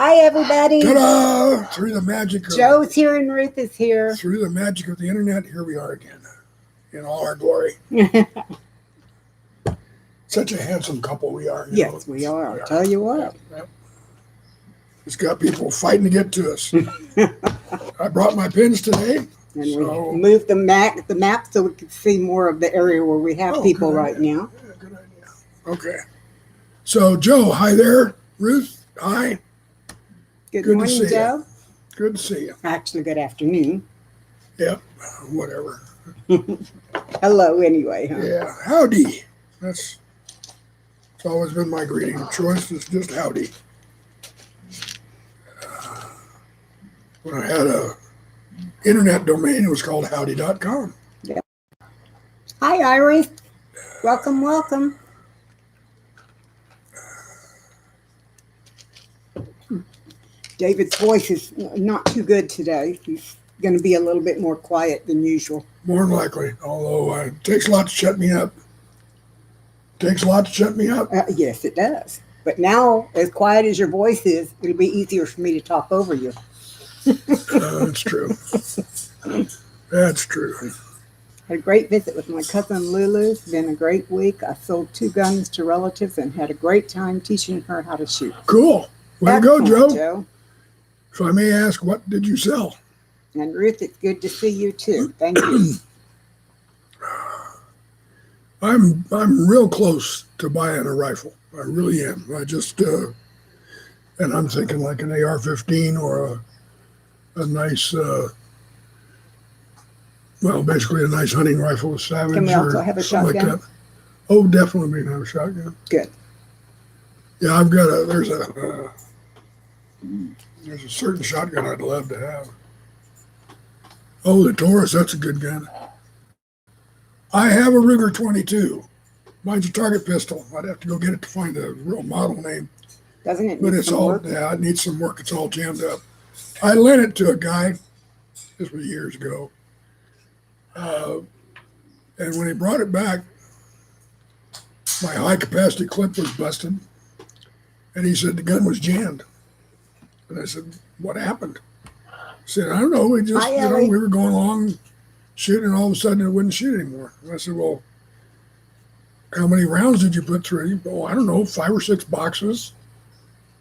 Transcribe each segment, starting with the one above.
Hi, everybody. Ta-da! Through the magic of Joe's here and Ruth is here. through the magic of the internet, here we are again, in all our glory. Such a handsome couple we are. Yes, we are. I'll tell you what. Yep. It's got people fighting to get to us. I brought my pins today. And we moved the map so we could see more of the area where we have people right now. Yeah, good idea. Okay. So, Joe, hi there. Ruth, hi. Good morning, Joe. Good to see you. Actually, good afternoon. Yep, whatever. Hello, anyway. Huh? Yeah, howdy. It's always been my greeting of choice. It's just howdy. When I had a internet domain, it was called howdy.com. Yeah. Hi, Iris. Welcome, welcome. David's voice is not too good today. He's going to be a little bit more quiet than usual. More than likely, although it takes a lot to shut me up. Yes, it does. But now, as quiet as your voice is, it'll be easier for me to talk over you. That's true. That's true. Had a great visit with my cousin Lulu. It's been a great week. I sold 2 guns to relatives and had a great time teaching her how to shoot. Cool. Way to go, Joe. Joe. If I may ask, what did you sell? And Ruth, it's good to see you too. Thank you. I'm real close to buying a rifle. I really am. I just and I'm thinking like an AR-15 or a nice, basically a nice hunting rifle with Savage. Can we also have a shotgun? Like that. Oh, definitely we can have a shotgun. Good. Yeah, I've got there's a certain shotgun I'd love to have. Oh, the Taurus, that's a good gun. I have a Ruger 22. Mine's a target pistol. I'd have to go get it to find the real model name. Doesn't it need But it's some all, work? yeah, it needs some work. It's all jammed up. I lent it to a guy, this was years ago. And when he brought it back, my high capacity clip was busted. And he said the gun was jammed. And I said, what happened? He said, I don't know. We just, we were going along shooting, and all of a sudden it wouldn't shoot anymore. And I said, well, how many rounds did you put through? Oh, I don't know, 5 or 6 boxes,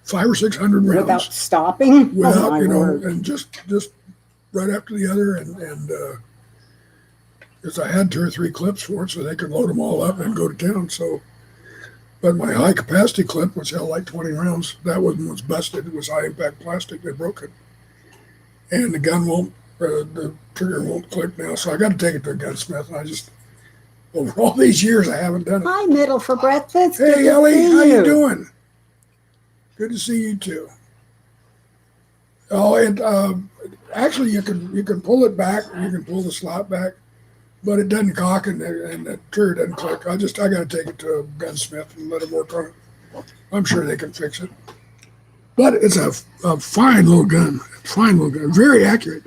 500 or 600 rounds. Without stopping? Without, and just right after the other. And because I had 2 or 3 clips for it, so they could load them all up and go to town. So, but my high capacity clip, which held like 20 rounds, that one was busted. It was high impact plastic. They broke it. And the gun the trigger won't click now. So I got to take it to a gunsmith. And I just, over all these years, I haven't done it. Hi, Middle for breakfast. Hey, Ellie, how you doing? Good to see you too. Oh, and actually, you can pull it back. You can pull the slot back, but it doesn't cock and the trigger doesn't click. I got to take it to a gunsmith and let them work on it. I'm sure they can fix it. But it's a fine little gun. Very accurate.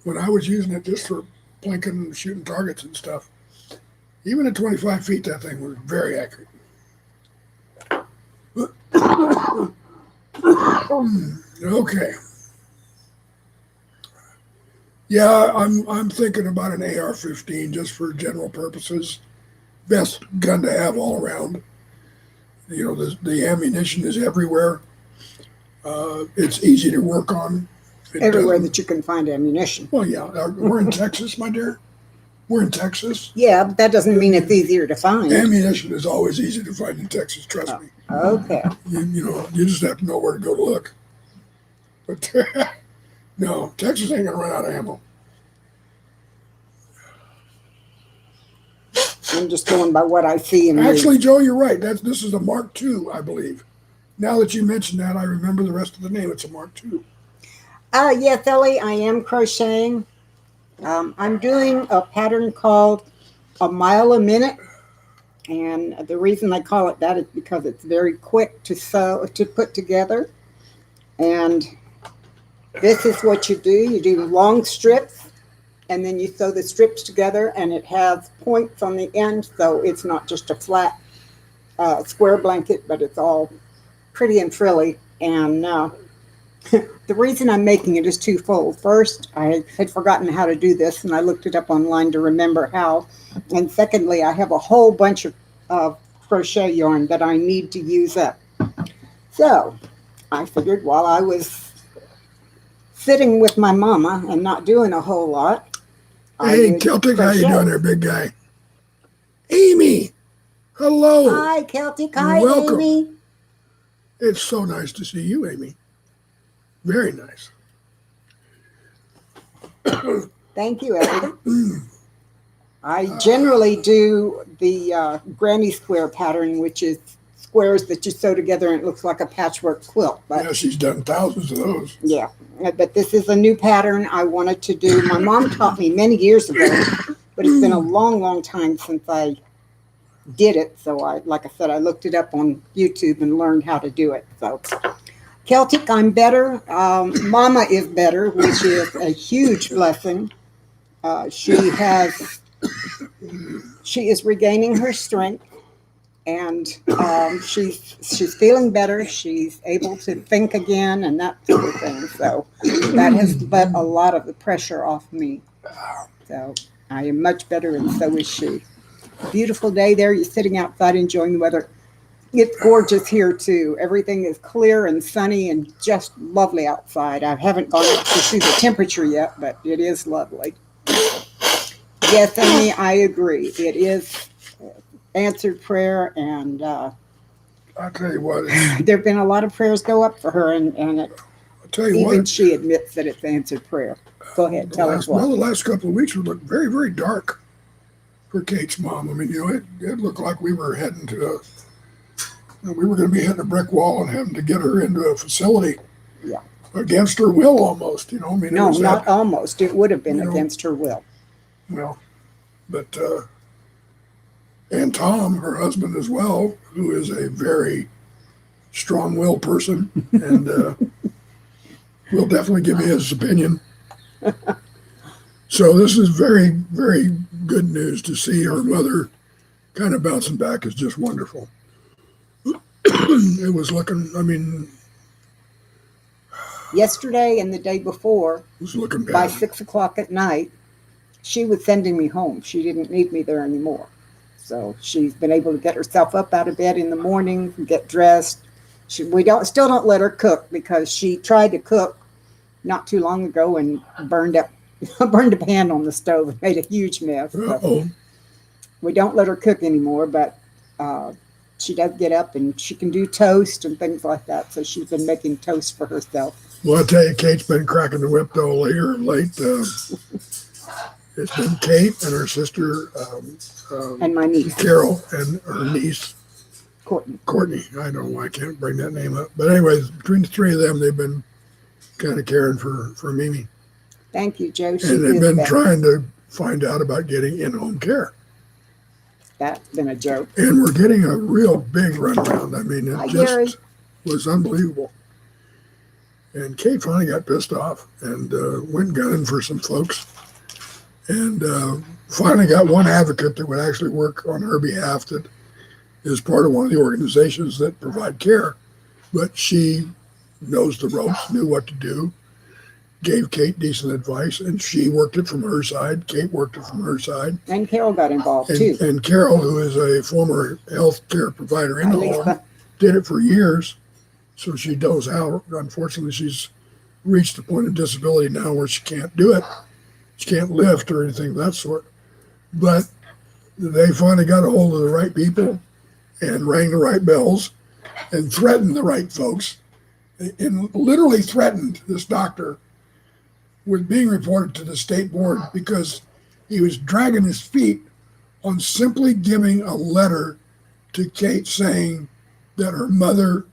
When I was using it just for plinking and shooting targets and stuff, even at 25 feet, that thing was very accurate. Okay. Yeah, I'm thinking about an AR-15 just for general purposes. Best gun to have all around. The ammunition is everywhere. It's easy to work on. Everywhere that you can find ammunition. Well, yeah. We're in Texas, my dear. We're in Texas. Yeah, but that doesn't mean it's easier to find. Ammunition is always easy to find in Texas, trust me. Okay. You just have to know where to go to look. But no, Texas ain't going to run out of ammo. I'm just going by what I see. Actually, Joe, you're right. This is a Mark II, I believe. Now that you mentioned that, I remember the rest of the name. It's a Mark II. Yes, Ellie, I am crocheting. I'm doing a pattern called a mile a minute. And the reason I call it that is because it's very quick to put together. And this is what you do. You do long strips, and then you sew the strips together, and it has points on the end, so it's not just a flat square blanket, but it's all pretty and frilly. And The reason I'm making it is twofold. First, I had forgotten how to do this, and I looked it up online to remember how. And secondly, I have a whole bunch of crochet yarn that I need to use up. So I figured while I was sitting with my mama and not doing a whole lot, I Hey, would Celtic, how you crochet. doing there, big guy? Amy, hello. Hi, Celtic. Hi, Welcome. Amy. It's so nice to see you, Amy. Very nice. Thank you, Eddie. I generally do the granny square pattern, which is squares that you sew together and it looks like a patchwork quilt. But Yeah, she's done thousands of those. yeah, but this is a new pattern I wanted to do. My mom taught me many years ago, but it's been a long, long time since I did it. So like I said, I looked it up on YouTube and learned how to do it. So Celtic, I'm better. Mama is better, which is a huge blessing. She is regaining her strength, and she's feeling better. She's able to think again and that sort of thing. So that has let a lot of the pressure off me. So I am much better, and so is she. Beautiful day there. You're sitting outside enjoying the weather. It's gorgeous here too. Everything is clear and sunny and just lovely outside. I haven't gone out to see the temperature yet, but it is lovely. Yes, Amy, I agree. It is answered prayer, and I'll tell you what. there have been a lot of prayers go up for her, and I'll tell you even what. she admits that it's answered prayer. Go ahead, tell us what. Well, the last couple of weeks have looked very, very dark for Kate's mom. I mean, it looked like we were heading to we were going to be hitting a brick wall and having to get her into a facility. Yeah. Against her will, almost. I mean, no, not almost. It would have been against her will. Well, but and Tom, her husband as well, who is a very strong-willed person, and will definitely give me his opinion. So this is very, very good news. To see her mother kind of bouncing back is just wonderful. It was looking, I mean, yesterday and the day before, it was looking bad. By 6 o'clock at night, she was sending me home. She didn't need me there anymore. So she's been able to get herself up out of bed in the morning, get dressed. We still don't let her cook because she tried to cook not too long ago and burned a pan on the stove and made a huge mess. So we don't let her cook anymore, but she does get up and she can do toast and things like that. So she's been making toast for herself. Well, I tell you, Kate's been cracking the whip though later late. It's been Kate and her sister and my niece Carol and her niece Courtney. I don't know why I can't bring that name up, but anyways, between the three of them, they've been kind of caring for Mimi. Thank you, Joe. And they've been trying to find out about getting in-home care. That's been a joke. And we're getting a real big runaround. I mean, it just was unbelievable. And Kate finally got pissed off and went gunning for some folks. And finally got one advocate that would actually work on her behalf that is part of one of the organizations that provide care. But she knows the ropes, knew what to do, gave Kate decent advice, and she worked it from her side. Kate worked it from her side. And Carol got involved too. And Carol, who is a former health care provider in the home, did it for years. So she knows how. Unfortunately, she's reached the point of disability now where she can't do it. She can't lift or anything of that sort. But they finally got a hold of the right people and rang the right bells and threatened the right folks and literally threatened this doctor with being reported to the state board because he was dragging his feet on simply giving a letter to Kate saying that her mother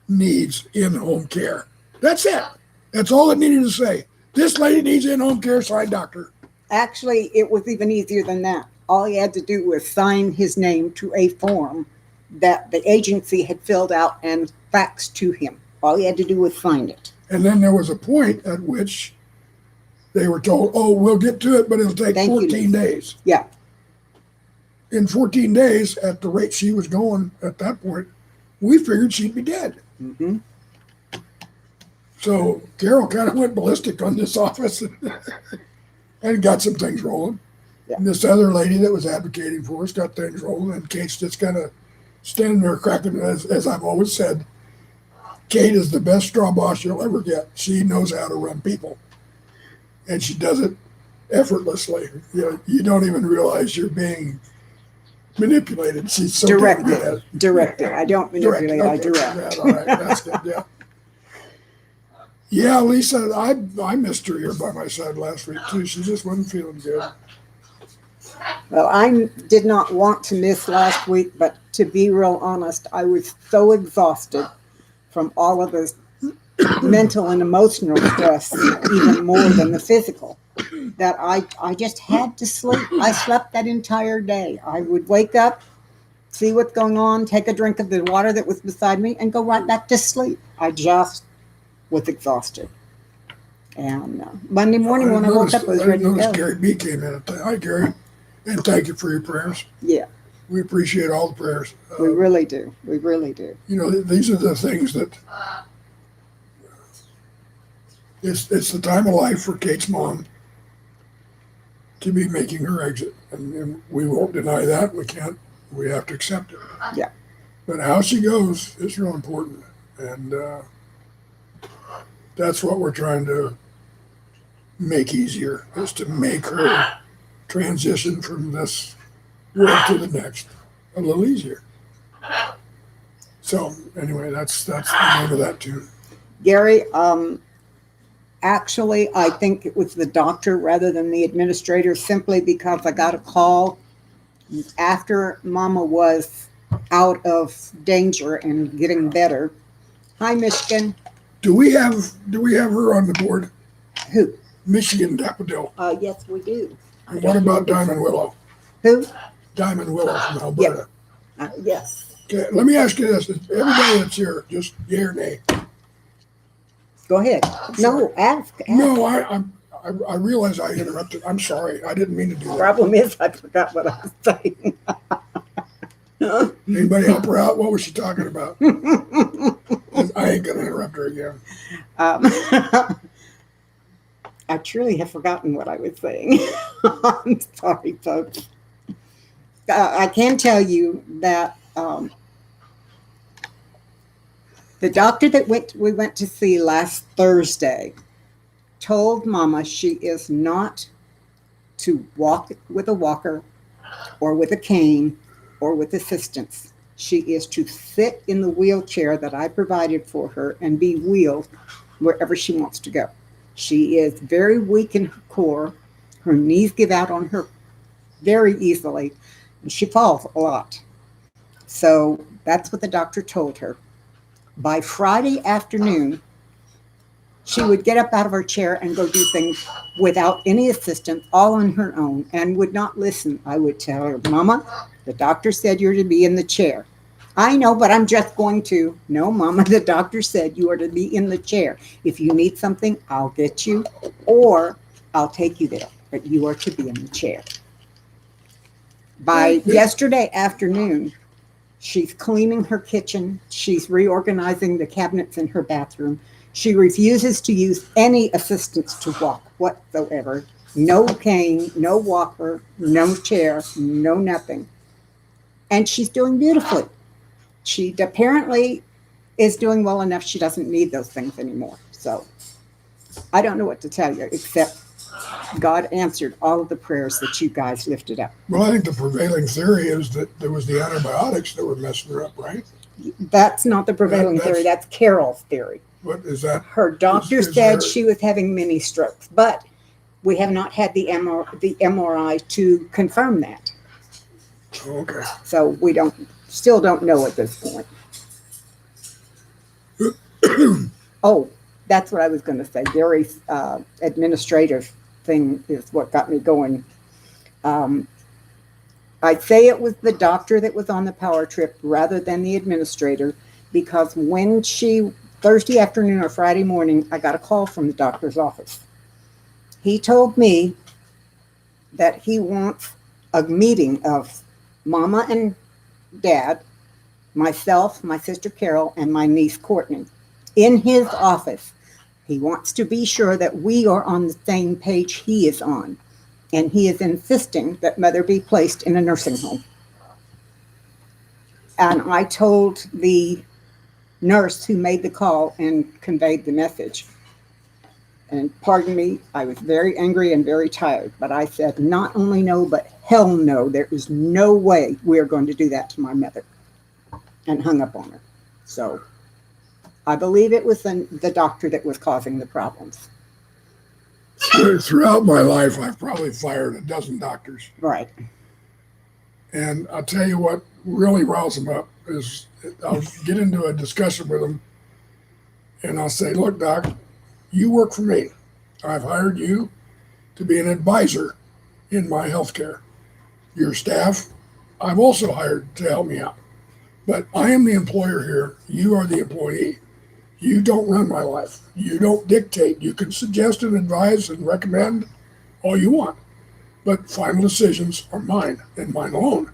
needs in-home care. That's it. That's all it needed to say. This lady needs in-home care, signed doctor. Actually, it was even easier than that. All he had to do was sign his name to a form that the agency had filled out and faxed to him. All he had to do was sign it. And then there was a point at which they were told, oh, we'll get to it, but it'll take 14 days. Yeah. In 14 days, at the rate she was going at that point, we figured she'd be dead. Mm-hmm. So Carol kind of went ballistic on this office and got some things rolling. Yeah. And this other lady that was advocating for us got things rolling, and Kate's just kind of standing there cracking, as I've always said. Kate is the best straw boss you'll ever get. She knows how to run people, and she does it effortlessly. You don't even realize you're being manipulated. She's so good at it. Directed. I don't manipulate. I direct. Yeah, all right, that's good. Yeah. Yeah, Lisa, I missed her here by my side last week too. She just wasn't feeling good. Well, I did not want to miss last week, but to be real honest, I was so exhausted from all of this mental and emotional stress, even more than the physical, that I just had to sleep. I slept that entire day. I would wake up, see what's going on, take a drink of the water that was beside me, and go right back to sleep. I just was exhausted. And Monday morning when I woke up, I was ready to go. Gary B came in. Hi, Gary. And thank you for your prayers. Yeah. We appreciate all the prayers. We really do. We really do. These are the things that it's the time of life for Kate's mom to be making her exit. And we won't deny that. We can't. We have to accept it. Yeah. But how she goes is real important. And that's what we're trying to make easier, is to make her transition from this world to the next a little easier. So anyway, that's the name of that tune. Gary, actually, I think it was the doctor rather than the administrator, simply because I got a call after Mama was out of danger and getting better. Hi, Michigan. Do we have her on the board? Who? Michigan Daffodil. Yes, we do. And what about Diamond Willow? Who? Diamond Willow from Alberta. Yes. Okay, let me ask you this. Everybody that's here, just yea or nay. Go ahead. No, ask. No, I realize I interrupted. I'm sorry. I didn't mean to do that. Problem is, I forgot what I was saying. Anybody help her out? What was she talking about? I ain't gonna interrupt her again. I truly have forgotten what I was saying. I'm sorry, folks. I can tell you that the doctor that we went to see last Thursday told Mama she is not to walk with a walker or with a cane or with assistance. She is to sit in the wheelchair that I provided for her and be wheeled wherever she wants to go. She is very weak in her core. Her knees give out on her very easily, and she falls a lot. So that's what the doctor told her. By Friday afternoon, she would get up out of her chair and go do things without any assistance, all on her own, and would not listen. I would tell her, Mama, the doctor said you're to be in the chair. I know, but I'm just going to. No, Mama, the doctor said you are to be in the chair. If you need something, I'll get you, or I'll take you there, but you are to be in the chair. By yesterday afternoon, she's cleaning her kitchen. She's reorganizing the cabinets in her bathroom. She refuses to use any assistance to walk whatsoever. No cane, no walker, no chair, no nothing. And she's doing beautifully. She apparently is doing well enough. She doesn't need those things anymore. So I don't know what to tell you, except God answered all of the prayers that you guys lifted up. Well, I think the prevailing theory is that there was the antibiotics that were messing her up, right? That's not the prevailing theory. That's Carol's theory. What is that? Her doctor said she was having mini strokes, but we have not had the MRI to confirm that. Okay. So we still don't know at this point. Oh, that's what I was going to say. Gary's administrative thing is what got me going. I'd say it was the doctor that was on the power trip rather than the administrator, because when Thursday afternoon or Friday morning, I got a call from the doctor's office. He told me that he wants a meeting of Mama and Dad, myself, my sister Carol, and my niece Courtney in his office He wants to be sure that we are on the same page he is on. And he is insisting that Mother be placed in a nursing home. And I told the nurse who made the call and conveyed the message. And pardon me, I was very angry and very tired. But I said, not only no, but hell no. There is no way we are going to do that to my mother. And hung up on her. So I believe it was the doctor that was causing the problems. Throughout my life, I've probably fired a dozen doctors. Right. And I'll tell you what really riles them up is I'll get into a discussion with them and I'll say, look, doc, you work for me. I've hired you to be an advisor in my healthcare. Your staff, I've also hired to help me out. But I am the employer here. You are the employee. You don't run my life. You don't dictate. You can suggest and advise and recommend all you want. But final decisions are mine and mine alone.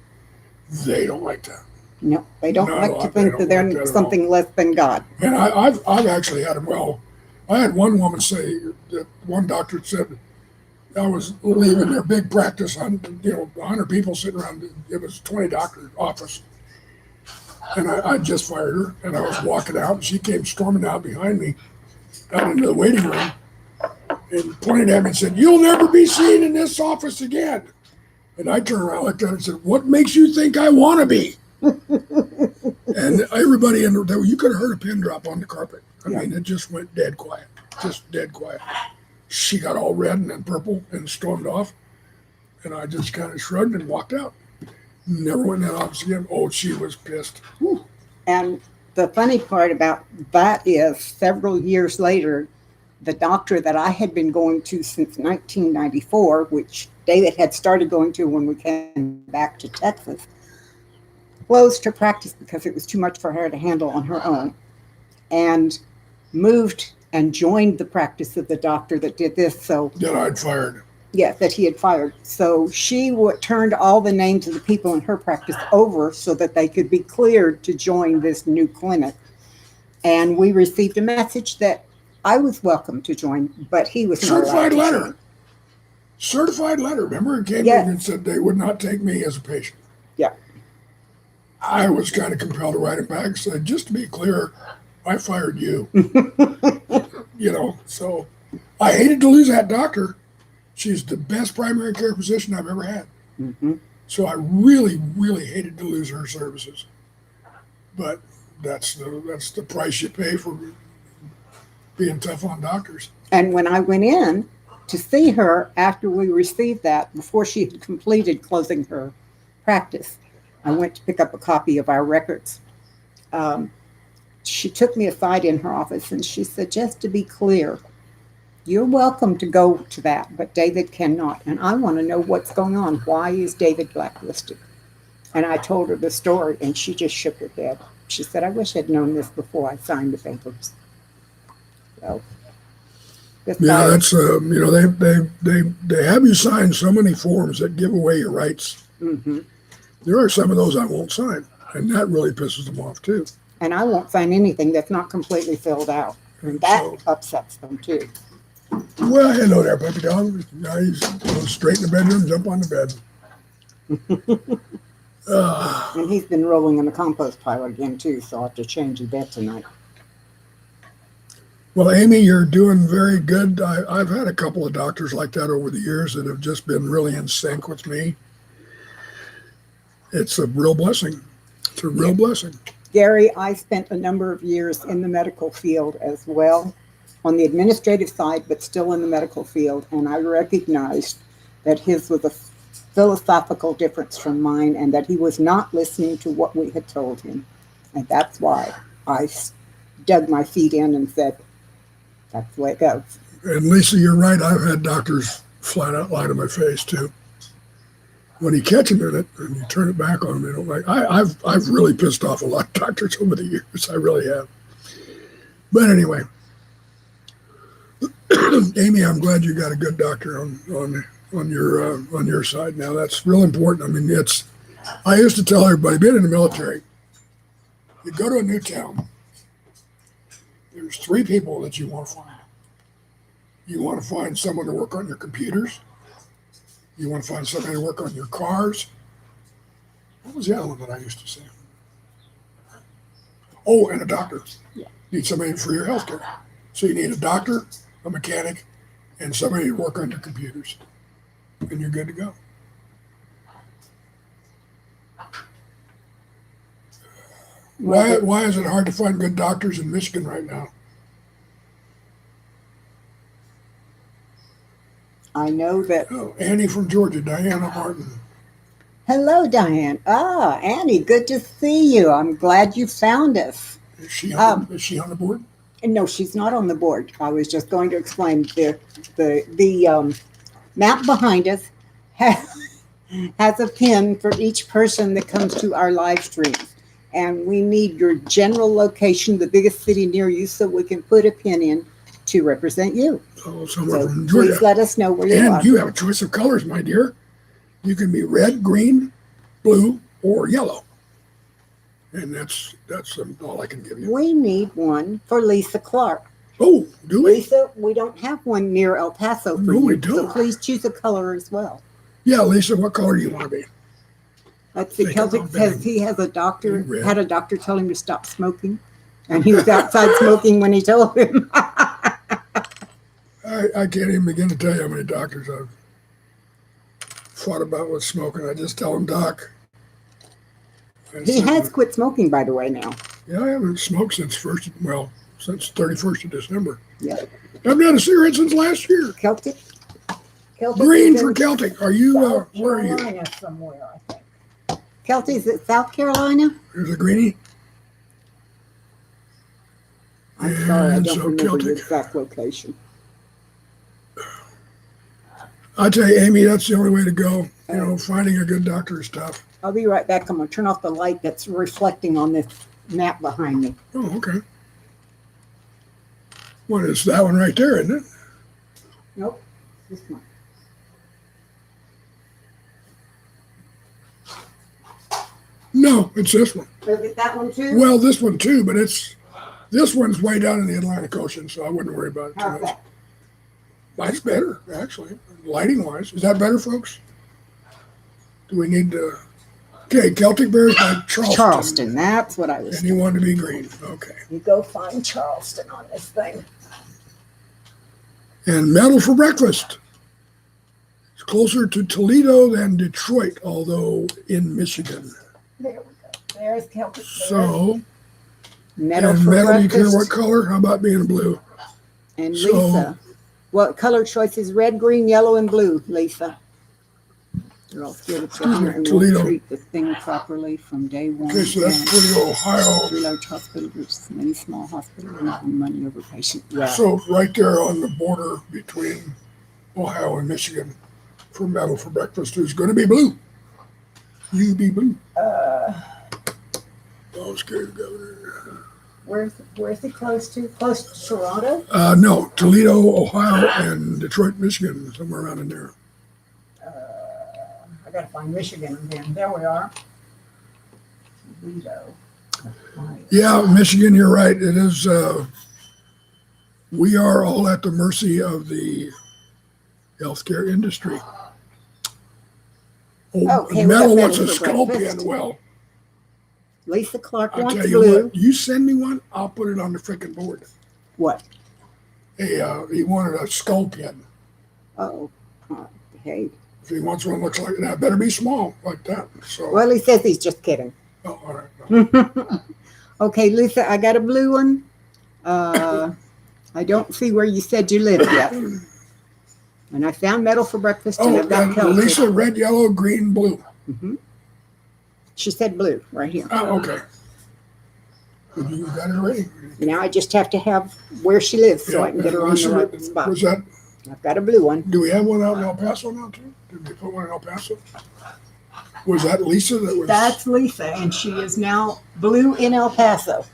They don't like that. No, they don't like to think that they're something less than God. And I've actually had them. Well, I had one woman say that one doctor said I was leaving their big practice on 100 people sitting around. It was a 20 doctor office. And I just fired her, and I was walking out, and she came storming out behind me, out into the waiting room, and pointed at me and said, "You'll never be seen in this office again." And I turned around, looked at her, and said, "What makes you think I want to be?" And everybody in there, you could have heard a pin drop on the carpet. I mean, it just went dead quiet, just dead quiet. She got all red and then purple and stormed off, and I just kind of shrugged and walked out. Never went in that office again. Oh, she was pissed. Whew. And the funny part about that is several years later, the doctor that I had been going to since 1994, which David had started going to when we came back to Texas, closed her practice because it was too much for her to handle on her own, and moved and joined the practice of the doctor that did this. So that I'd fired. Yeah, that he had fired. So she turned all the names of the people in her practice over so that they could be cleared to join this new clinic. And we received a message that I was welcome to join, but he was not allowed to join. Certified letter. Remember, it came in and said they would not take me as a patient. Yeah. I was kind of compelled to write it back and said, just to be clear, I fired you. So I hated to lose that doctor. She's the best primary care physician I've ever had. Mm-hmm. So I really, really hated to lose her services. But that's the price you pay for being tough on doctors. And when I went in to see her after we received that, before she had completed closing her practice, I went to pick up a copy of our records. She took me aside in her office and she said, just to be clear, you're welcome to go to that, but David cannot. And I want to know what's going on. Why is David blacklisted? And I told her the story, and she just shook her head. She said, I wish I'd known this before I signed the papers. So, yeah, that's they have you sign so many forms that give away your rights. Mm-hmm. There are some of those I won't sign, and that really pisses them off too. And I won't sign anything that's not completely filled out, and that upsets them too. Well, hello there, puppy dog. Now he's going straight in the bedroom, jump on the bed. And he's been rolling in the compost pile again too, so I'll have to change the bed tonight. Well, Amy, you're doing very good. I've had a couple of doctors like that over the years that have just been really in sync with me. It's a real blessing. It's a real blessing. Gary, I spent a number of years in the medical field as well, on the administrative side, but still in the medical field. And I recognized that his was a philosophical difference from mine and that he was not listening to what we had told him. And that's why I dug my feet in and said, that's the way it goes. And Lisa, you're right. I've had doctors flat out lie to my face too. When you catch them in it and you turn it back on them, they don't like. I've really pissed off a lot of doctors over the years. I really have. But anyway, Amy, I'm glad you got a good doctor on your side now. That's real important. I mean, I used to tell everybody, being in the military, you go to a new town, there's three people that you want to find. You want to find someone to work on your computers. You want to find somebody to work on your cars. What was the other one that I used to say? Oh, and a doctor. Yeah. You need somebody for your health care. So you need a doctor, a mechanic, and somebody to work on your computers. And you're good to go. Why is it hard to find good doctors in Michigan right now? I know that. Oh, Annie from Georgia, Diana Martin. Hello, Diane. Ah, Annie, good to see you. I'm glad you found us. Is she on the board? No, she's not on the board. I was just going to explain the map behind us has a pin for each person that comes to our live streams. And we need your general location, the biggest city near you, so we can put a pin in to represent you. Oh, somewhere So from Georgia. please let us know where you are. And you have a choice of colors, my dear. You can be red, green, blue, or yellow. And that's all I can give you. We need one for Lisa Clark. Oh, do we? Lisa, we don't have one near El Paso for No, you, we so don't. please choose a color as well. Yeah, Lisa, what color do you want to be? Let's see, Think Celtic about says that. he has a doctor, Red. had a doctor tell him to stop smoking, and he was outside smoking when he told him. I can't even begin to tell you how many doctors I've fought about with smoking. I just tell them, Doc. He has quit smoking, by the way, now. Yeah, I haven't smoked since 31st of December. Yeah. I haven't had a cigarette since last year. Celtic? Green is for in Celtic. Are you, South where are you? Carolina somewhere, I think. Celtic's at South Carolina? Here's a greenie. I'm sorry, I And don't so remember Celtic. the exact location. I tell you, Amy, that's the only way to go. You know, finding a good doctor is tough. I'll be right back. I'm going to turn off the light that's reflecting on this map behind me. Oh, okay. What is that one right there, isn't it? Nope, this one. No, it's this one. Is it that one too? Well, this one too, but this one's way down in the Atlantic Ocean, so I wouldn't worry about it too How's much. that? That's better, actually, lighting wise. Is that better, folks? Do we need to? Okay, Celtic Bears by Charleston. Charleston, that's what I was. And you want to be green. Okay. You go find Charleston on this thing. And Metal for Breakfast. It's closer to Toledo than Detroit, although in Michigan. There we go. There's Celtic. So, Metal and for metal, you care breakfast. what color? How about being blue? And so- Lisa. What color choice is red, green, yellow, and blue, Lisa? You're all scared of Excuse me, and Toledo. won't treat the thing properly from day one. Okay, so that's pretty Ohio. Three large hospital groups, many small hospitals, and money over patient. Yeah. So right there on the border between Ohio and Michigan for Metal for Breakfast who's going to be blue. You be blue. Oh, scared governor. Where's it close to? Close to Toronto? No, Toledo, Ohio, and Detroit, Michigan, somewhere around in there. I gotta find Michigan again. There we are. Toledo. Ohio. Yeah, Michigan, you're right. It is. We are all at the mercy of the healthcare industry. Okay, we Metal got wants a Metal for sculpion. breakfast. Well, Lisa Clark I'll wants tell you blue. what. You send me one, I'll put it on the freaking board. What? He wanted a sculpion. Oh, hey. If he wants one that looks like that, better be small like that. So, Well, he says he's just kidding. oh, all right. No. Okay, Lisa, I got a blue one. I don't see where you said you lived yet. And I found Metal for breakfast, and Oh, I've got and Celtic. Lisa, red, yellow, green, blue. Mhm. She said blue right here. Oh, okay. You got it already. Now I just have to have where she lives so I can get her on the Lisa, right spot. Was that? I've got a blue one. Do we have one out in El Paso now too? Did we put one in El Paso? Was that Lisa that was? That's Lisa, and she is now blue in El Paso.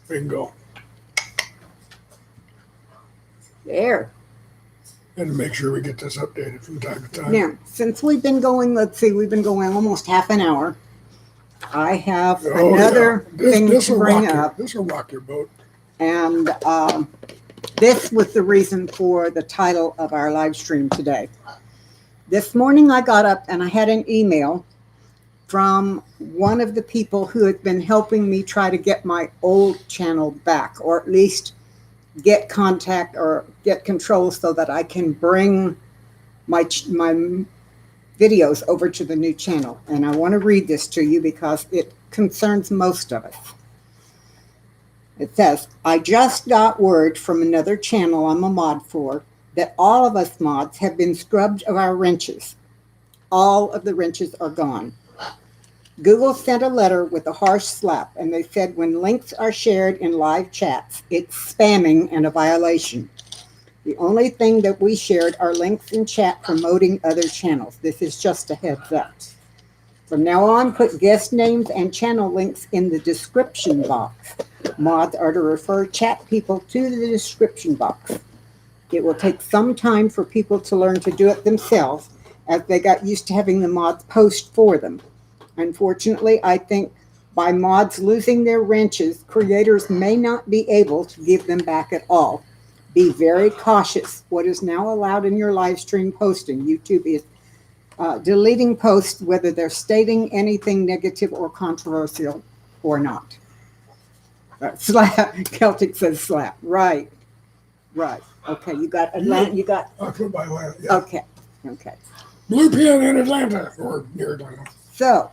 Bingo. There. And to make sure we get this updated from time to time. Now, since we've been going, we've been going almost half an hour. I have Oh, another yeah. thing This to will bring rock up. This will rock your boat. And this was the reason for the title of our live stream today. This morning I got up and I had an email from one of the people who had been helping me try to get my old channel back, or at least get contact or get control so that I can bring my videos over to the new channel. And I want to read this to you because it concerns most of us. It says, I just got word from another channel I'm a mod for that all of us mods have been scrubbed of our wrenches. All of the wrenches are gone. Google sent a letter with a harsh slap, and they said when links are shared in live chats, it's spamming and a violation. The only thing that we shared are links in chat promoting other channels. This is just a heads up. From now on, put guest names and channel links in the description box. Mods are to refer chat people to the description box. It will take some time for people to learn to do it themselves, as they got used to having the mods post for them. Unfortunately, I think by mods losing their wrenches, creators may not be able to give them back at all. Be very cautious. What is now allowed in your live stream posting? YouTube is deleting posts, whether they're stating anything negative or controversial or not. Slap. Celtic says slap. Right. Okay, you got Atlanta. You got. I put by Atlanta. Yeah. Okay. Blue Pin in Atlanta, or near Atlanta. So,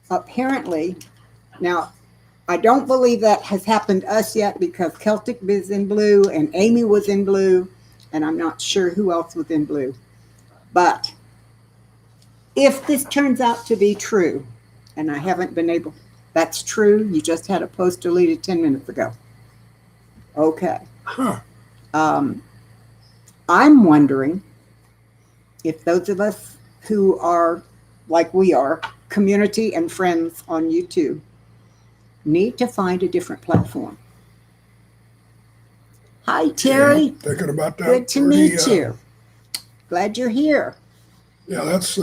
apparently, now, I don't believe that has happened to us yet because Celtic is in blue and Amy was in blue, and I'm not sure who else was in blue. But if this turns out to be true, and I haven't been able, that's true, you just had a post deleted 10 minutes ago. Okay. Huh. I'm wondering if those of us who are, like we are, community and friends on YouTube, need to find a different platform. Hi, Terry. Yeah, thinking about that. Good to meet you. Glad you're here. Yeah, that's.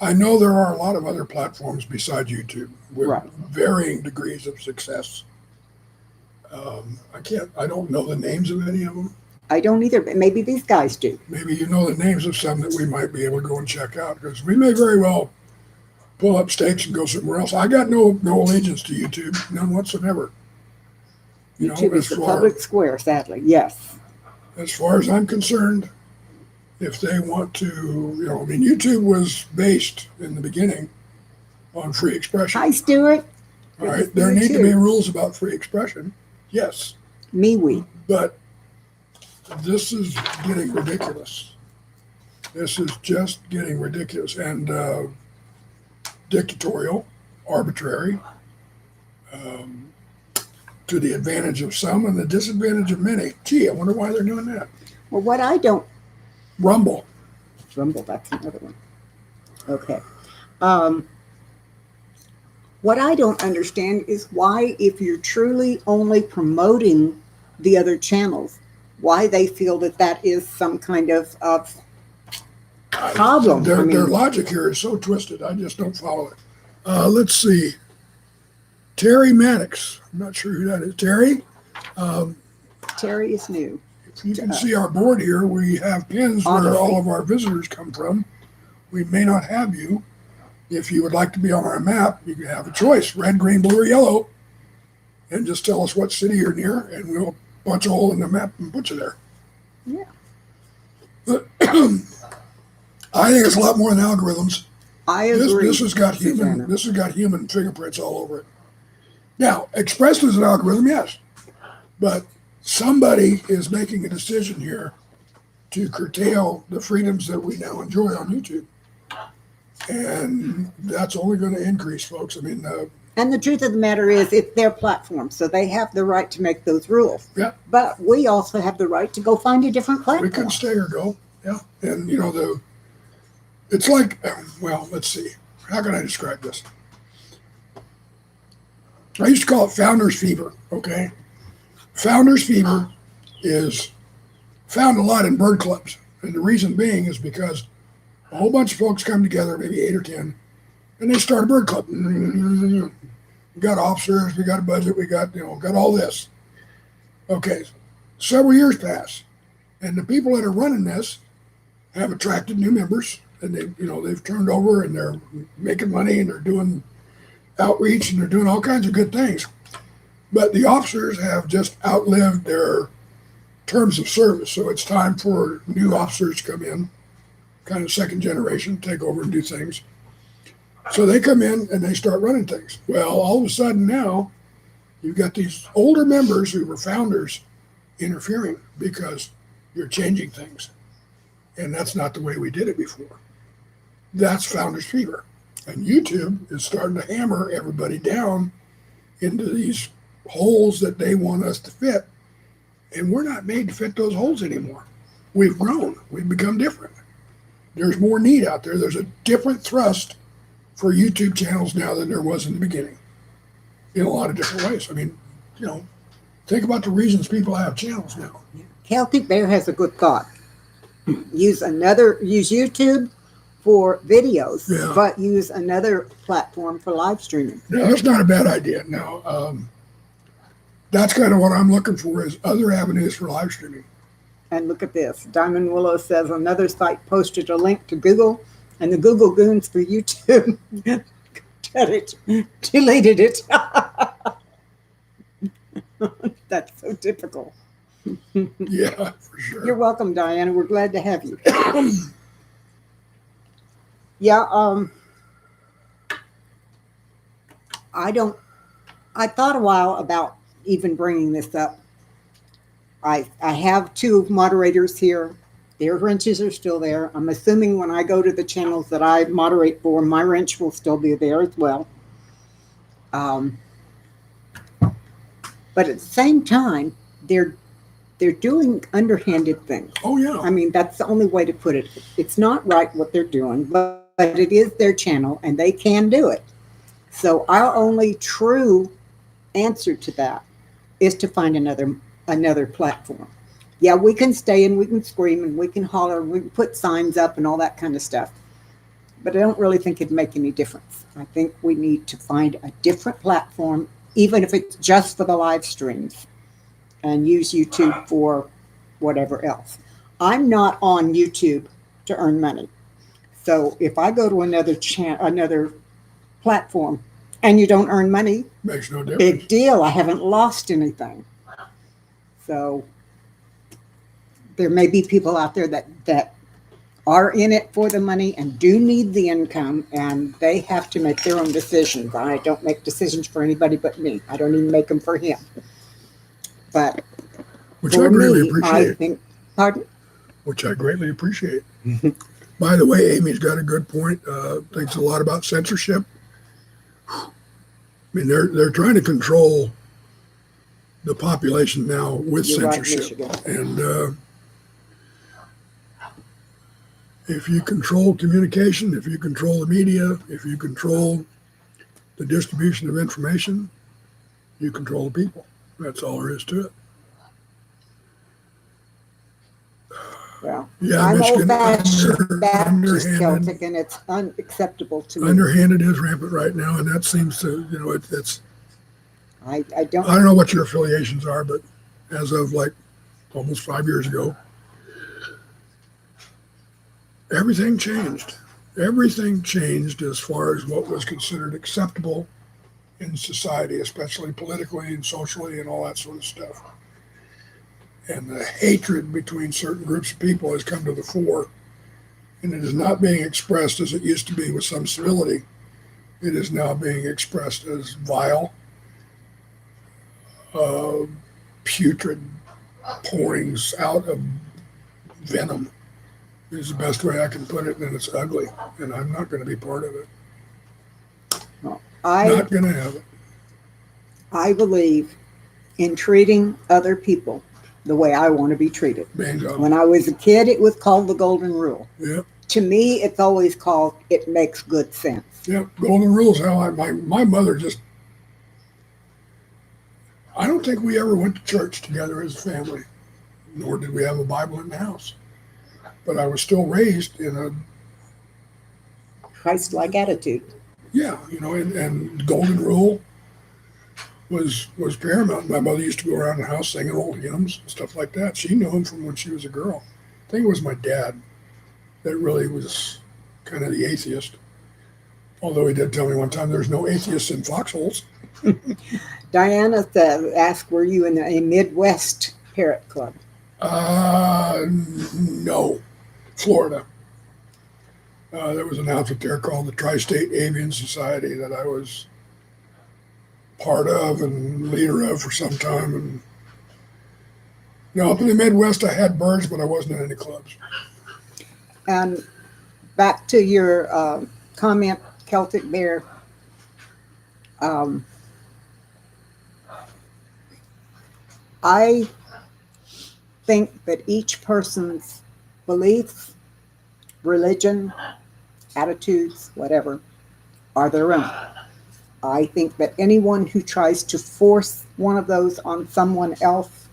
I know there are a lot of other platforms besides YouTube with varying degrees of success. I don't know the names of any of them. I don't either, but maybe these guys do. Maybe you know the names of some that we might be able to go and check out, because we may very well pull up stakes and go somewhere else. I got no allegiance to YouTube, none whatsoever. YouTube is the public square, sadly. Yes. As far as I'm concerned, if they want to, YouTube was based in the beginning on free expression. Hi, Stuart. All right, there need to be rules about free expression. Yes. Me-wee. But this is getting ridiculous. This is just getting ridiculous and dictatorial, arbitrary, to the advantage of some and the disadvantage of many. Gee, I wonder why they're doing that. Well, what I don't... Rumble, that's another one. Okay. What I don't understand is why, if you're truly only promoting the other channels, why they feel that is some kind of problem. Their logic here is so twisted. I just don't follow it. Let's see. Terry Maddox. I'm not sure who that is. Terry? Terry is new. If you can see our board here, we have pins where all of our visitors come from. We may not have you. If you would like to be on our map, you can have a choice, red, green, blue, or yellow, and just tell us what city you're near, and we'll punch a hole in the map and put you there. Yeah. But I think it's a lot more than algorithms. I agree. This has got human fingerprints all over it. Now, expressed as an algorithm, yes, but somebody is making a decision here to curtail the freedoms that we now enjoy on YouTube. And that's only going to increase, folks. I mean, and the truth of the matter is, it's their platform, so they have the right to make those rules. Yeah. But we also have the right to go find a different platform. We can stay or go. Yeah. And it's like, well, let's see. How can I describe this? I used to call it founder's fever. Okay. Founder's fever is found a lot in bird clubs. And the reason being is because a whole bunch of folks come together, maybe 8 or 10, and they start a bird club. We got officers, we got a budget, we got all this. Okay, several years pass, and the people that are running this have attracted new members, and they've turned over and they're making money and they're doing outreach and they're doing all kinds of good things. But the officers have just outlived their terms of service, so it's time for new officers to come in, kind of second generation, take over and do things. So they come in and they start running things. Well, all of a sudden now, you've got these older members who were founders interfering because you're changing things. And that's not the way we did it before. That's founders fever. And YouTube is starting to hammer everybody down into these holes that they want us to fit. And we're not made to fit those holes anymore. We've grown. We've become different. There's more need out there. There's a different thrust for YouTube channels now than there was in the beginning in a lot of different ways. I mean, think about the reasons people have channels now. Celtic Bear has a good thought. Use YouTube for videos, Yeah. but use another platform for live streaming. No, that's not a bad idea. Now, that's kind of what I'm looking for is other avenues for live streaming. And look at this. Diamond Willow says another site posted a link to Google, and the Google goons for YouTube deleted it. That's so typical. Yeah, for sure. You're welcome, Diana. We're glad to have you. Yeah, I thought a while about even bringing this up. I have two moderators here. Their wrenches are still there. I'm assuming when I go to the channels that I moderate for, my wrench will still be there as well. But at the same time, they're doing underhanded things. Oh, yeah. I mean, that's the only way to put it. It's not right what they're doing, but it is their channel and they can do it. So our only true answer to that is to find another platform. Yeah, we can stay and we can scream and we can holler, we can put signs up and all that kind of stuff. But I don't really think it'd make any difference. I think we need to find a different platform, even if it's just for the live streams, and use YouTube for whatever else. I'm not on YouTube to earn money. So if I go to another platform and you don't earn money, Makes no difference. big deal. I haven't lost anything. So there may be people out there that are in it for the money and do need the income, and they have to make their own decisions. I don't make decisions for anybody but me. I don't even make them for him. But Which for I greatly me, I appreciate. think, pardon? Which I greatly appreciate. By the way, Amy's got a good point. Thinks a lot about censorship. I mean, they're trying to control the population now with You're right, censorship. Michigan. And if you control communication, if you control the media, if you control the distribution of information, you control the people. That's all there is to it. Well, Yeah, I'm Michigan, old-fashioned Baptist underhanded. Celtic, and it's unacceptable to me. Underhanded is rampant right now, and that seems to, it's. I don't. I don't know what your affiliations are, but as of like almost 5 years ago, everything changed. Everything changed as far as what was considered acceptable in society, especially politically and socially and all that sort of stuff. And the hatred between certain groups of people has come to the fore, and it is not being expressed as it used to be with some civility. It is now being expressed as vile, putrid pourings out of venom is the best way I can put it, and it's ugly, and I'm not going to be part of it. Not going to have it. I believe in treating other people the way I want to be treated. Bingo. When I was a kid, it was called the Golden Rule. Yep. To me, it's always called it makes good sense. Yep. Golden rules. How my mother just. I don't think we ever went to church together as a family, nor did we have a Bible in the house. But I was still raised in a Christ-like attitude. and golden rule was paramount. My mother used to go around the house singing old hymns and stuff like that. She knew him from when she was a girl. I think it was my dad that really was kind of the atheist. Although he did tell me one time there's no atheists in foxholes. Diana asked, were you in a Midwest parrot club? No, Florida. There was an outfit there called the Tri-State Avian Society that I was part of and leader of for some time. And up in the Midwest, I had birds, but I wasn't in any clubs. And back to your comment, Celtic Bear. I think that each person's beliefs, religion, attitudes, whatever, are their own. I think that anyone who tries to force one of those on someone else,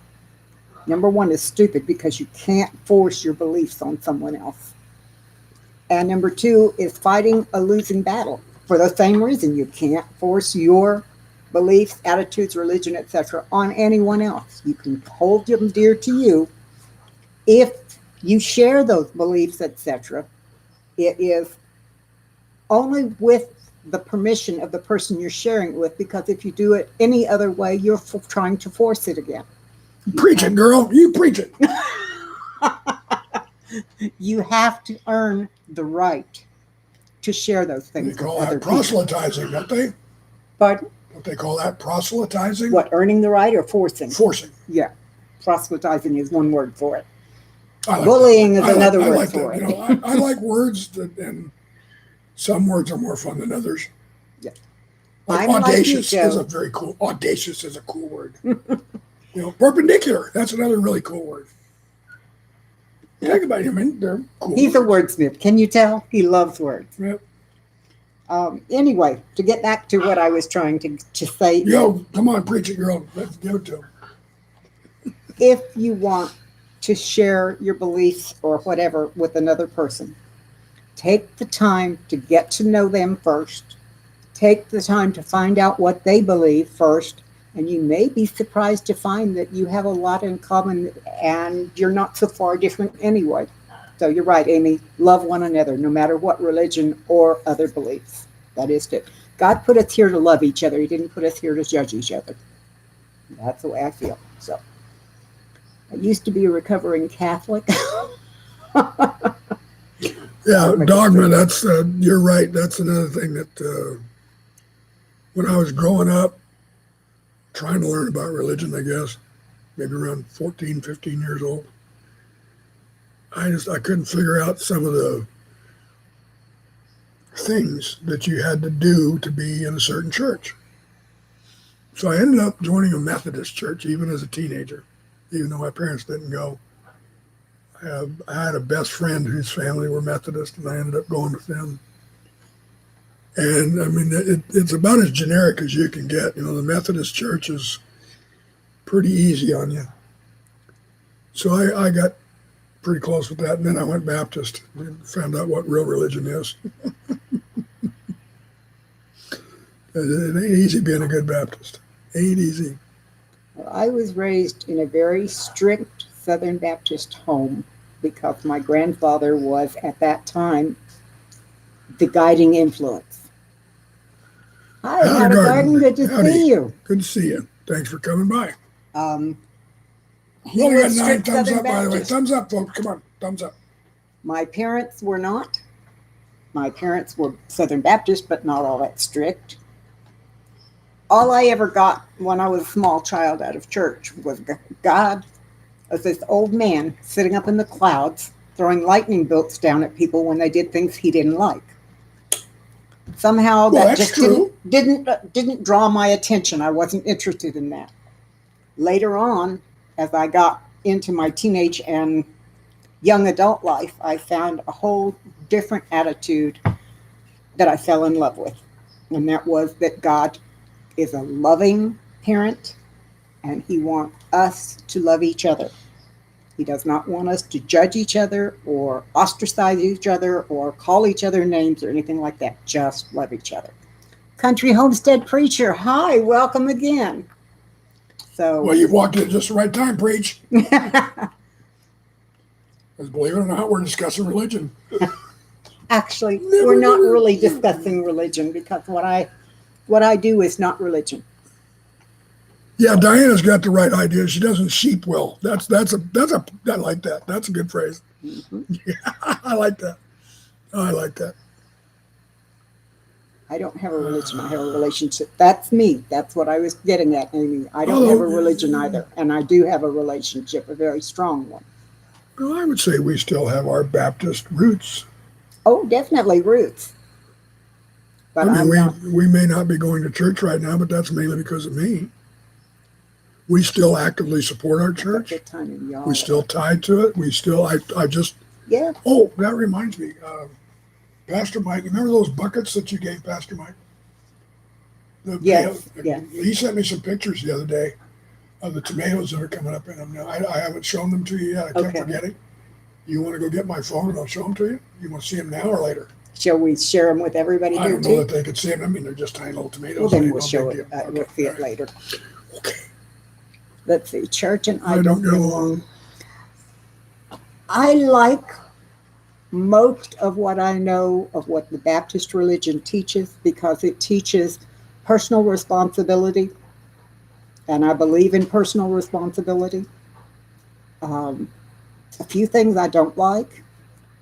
number one, is stupid, because you can't force your beliefs on someone else. And number two is fighting a losing battle for the same reason. You can't force your beliefs, attitudes, religion, etc. on anyone else. You can hold them dear to you. If you share those beliefs, etc., it is only with the permission of the person you're sharing it with, because if you do it any other way, you're trying to force it again. Preach it, girl. You preach it. You have to earn the right to share those things. They call that proselytizing, don't they? But don't they call that proselytizing? What, earning the right or forcing? Forcing. Yeah. Proselytizing is one word for it. Like bullying is another word for it. I like words and some words are more fun than others. Yeah. Like audacious is a very cool. Audacious is a cool word. Perpendicular. That's another really cool word. Think about him. They're cool. He's words. A wordsmith. Can you tell? He loves words. Yep. Anyway, to get back to what I was trying to say. Come on, preach it, girl. Let's give it to him. If you want to share your beliefs or whatever with another person, take the time to get to know them first. Take the time to find out what they believe first. And you may be surprised to find that you have a lot in common and you're not so far different anyway. So you're right, Amy. Love one another, no matter what religion or other beliefs. That is it. God put us here to love each other. He didn't put us here to judge each other. That's the way I feel. So I used to be a recovering Catholic. Yeah, dogma. That's you're right. That's another thing that when I was growing up, trying to learn about religion, I guess, maybe around 14, 15 years old, I couldn't figure out some of the things that you had to do to be in a certain church. So I ended up joining a Methodist church even as a teenager, even though my parents didn't go. I had a best friend whose family were Methodist, and I ended up going with them. And I mean, it's about as generic as you can get. The Methodist church is pretty easy on you. So I got pretty close with that. And then I went Baptist and found out what real religion is. It ain't easy being a good Baptist. Ain't easy. Well, I was raised in a very strict Southern Baptist home because my grandfather was, at that time, the guiding influence. Hi, Howdy Garden. Good to see you. Good to see you. Thanks for coming by. He only was got 9 strict thumbs Southern up, by the way. Baptist. Thumbs up, folks. Come on. Thumbs up. My parents were not. My parents were Southern Baptist, but not all that strict. All I ever got when I was a small child out of church was God as this old man sitting up in the clouds throwing lightning bolts down at people when they did things he didn't like. Somehow that just didn't draw my attention. I wasn't interested in that. Later on, as I got into my teenage and young adult life, I found a whole different attitude that I fell in love with. And that was that God is a loving parent and he wants us to love each other. He does not want us to judge each other or ostracize each other or call each other names or anything like that. Just love each other. Country Homestead Preacher. Hi, welcome again. Well, So, you've walked in at just the right time, preach. Because believe it or not, we're discussing religion. actually, we're not really discussing religion because what I do is not religion. Yeah, Diana's got the right idea. She doesn't sheep well. I like that. That's a good phrase. Mhm. Yeah, I like that. I like that. I don't have a religion. I have a relationship. That's me. That's what I was getting at, Amy. I don't have a religion either, and I do have a relationship, a very strong one. Well, I would say we still have our Baptist roots. Oh, definitely roots. But I mean, I'm not. we may not be going to church right now, but that's mainly because of me. We still actively support our church. Good timing, y'all. We still tied to it. We still, I just, Yeah. oh, that reminds me. Pastor Mike, remember those buckets that you gave Pastor Mike? Yes, yeah. He sent me some pictures the other day of the tomatoes that are coming up in them now. I haven't shown them to you yet. I kept forgetting. You want to go get my phone and I'll show them to you? You want to see them now or later? Shall we share them with everybody I here don't know too? that they could see them. I mean, they're just tiny little tomatoes. Well, then Ain't we'll no show big it. deal. Okay, We'll see all it right. later. Okay. Let's see. Church and I don't don't get get along. along. I like most of what I know of what the Baptist religion teaches because it teaches personal responsibility, and I believe in personal responsibility. Um, a few things I don't like.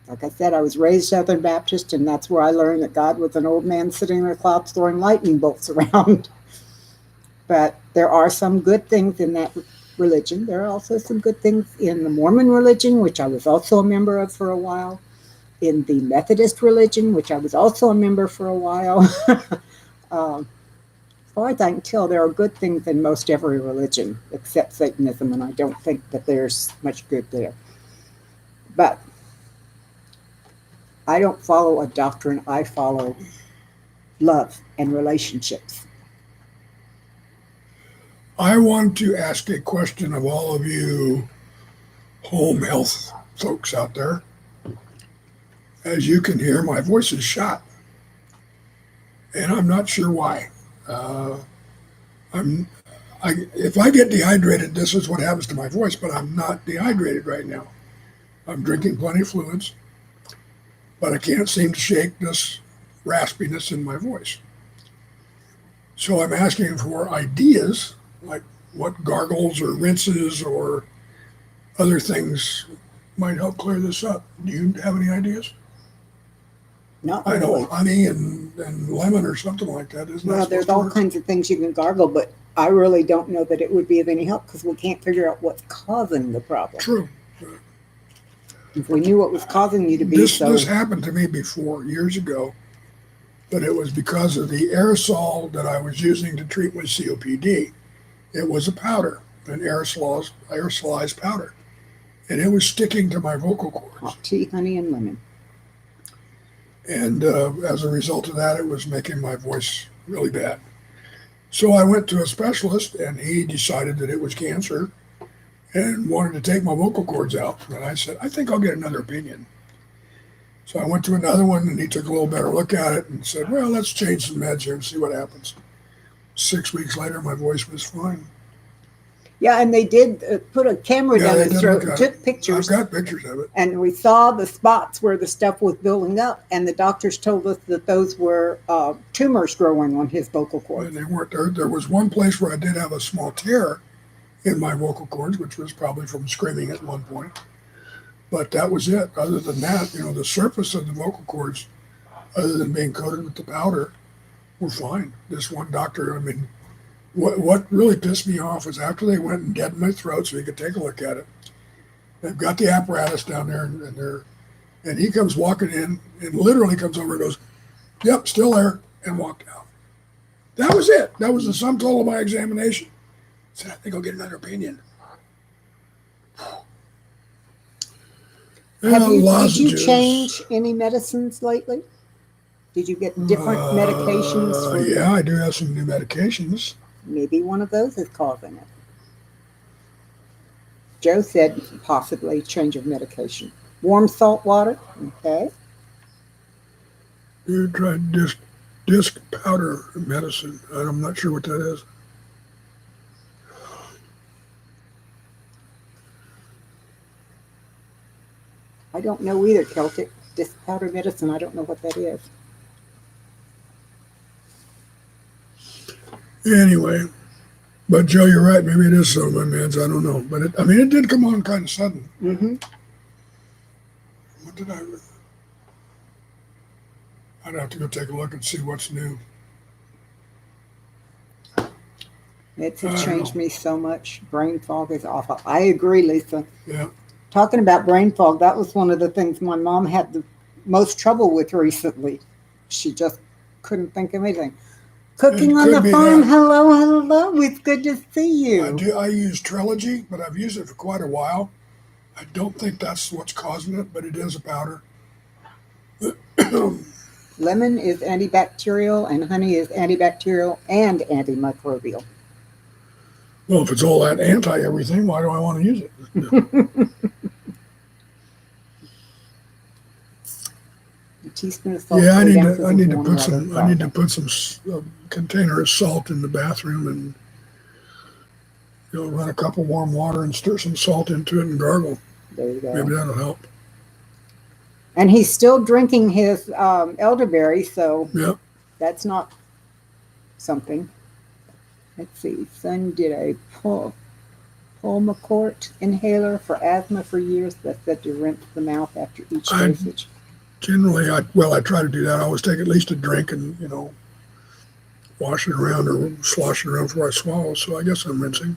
Like I said, I was raised Southern Baptist, and that's where I learned that God was an old man sitting in the clouds throwing lightning bolts around. But there are some good things in that religion. There are also some good things in the Mormon religion, which I was also a member of for a while, in the Methodist religion, which I was also a member for a while. As far as I can tell, there are good things in most every religion except Satanism, and I don't think that there's much good there. But I don't follow a doctrine, I follow love and relationships. I want to ask a question of all of you home health folks out there. As you can hear, my voice is shot, and I'm not sure why. If I get dehydrated, this is what happens to my voice, but I'm not dehydrated right now. I'm drinking plenty of fluids, but I can't seem to shake this raspiness in my voice. So I'm asking for ideas, like what gargles or rinses or other things might help clear this up. Do you have any ideas? Not I know really. honey and lemon or something like that. Isn't Well, that there's supposed to all work? kinds of things you can gargle, but I really don't know that it would be of any help because we can't figure out what's causing the problem. True. If we knew what was causing you to be This happened to me before, years ago, but it was because of the aerosol that I was using to treat my COPD. It was a powder, an aerosolized powder, and it was sticking to my vocal cords. hot tea, honey, and lemon. And as a result of that, it was making my voice really bad. So I went to a specialist, and he decided that it was cancer and wanted to take my vocal cords out. And I said, I think I'll get another opinion. So I went to another one, and he took a little better look at it and said, well, let's change some meds here and see what happens. 6 weeks later, my voice was fine. Yeah, and they did put a camera down they his did throat look and at took it. pictures. I've got pictures of it. And we saw the spots where the stuff was building up, and the doctors told us that those were tumors growing on his vocal cords. And they weren't there. There was one place where I did have a small tear in my vocal cords, which was probably from screaming at one point. But that was it. Other than that, the surface of the vocal cords, other than being coated with the powder, were fine. This one doctor, I mean, what really pissed me off was after they went and deadened my throat so he could take a look at it. They've got the apparatus down there, and he comes walking in and literally comes over and goes, "Yep, still there," and walked out. That was it. That was the sum total of my examination. I said, I think I'll get another opinion. Did you change any medicines lately? Did you get different medications? Yeah, I do have some new medications. Maybe one of those is causing it. Joe said possibly change of medication. Warm salt water, okay. You tried just disc powder medicine. I'm not sure what that is. I don't know either, Celtic. This powder medicine, I don't know what that is. Anyway, but Joe, you're right. Maybe it is some of my meds. I don't know. But it did come on kind of sudden. Mm-hmm. What did I'd have to go take a look and see what's new. It's changed me so much. Brain fog is awful. I agree, Lisa. Yeah. Talking about brain fog, that was one of the things my mom had the most trouble with recently. She just couldn't think of anything. Cooking on the farm. Hello, hello. It's good to see you. I use Trilogy, but I've used it for quite a while. I don't think that's what's causing it, but it is a powder. Lemon is antibacterial, and honey is antibacterial and antimicrobial. Well, if it's all that anti-everything, why do I want to use it? A teaspoon of salt. Yeah, I need to put some container of salt in the bathroom and run a cup of warm water and stir some salt into it and gargle. There you go. Maybe that'll help. And he's still drinking his elderberry, so Yep. That's not something. Let's see. Son did a Pulmicort inhaler for asthma for years that said to rinse the mouth after each dosage. Generally, I try to do that. I always take at least a drink and, wash it around or slosh it around before I swallow. So I guess I'm rinsing.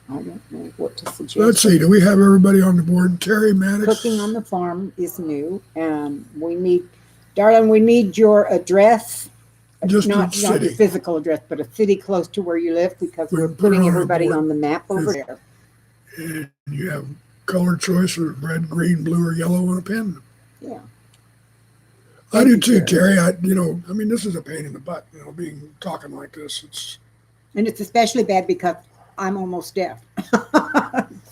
I don't know what to suggest. Let's see. Do we have everybody on the board? Terry Maddox. Cooking on the farm is new, and we need your address. Just not the physical address, but a city close to where you live, because we're putting everybody on the map over there. And you have color choice of red, green, blue, or yellow on a pen. Yeah. I do too, Terry. This is a pain in the butt, talking like this. And it's especially bad because I'm almost deaf.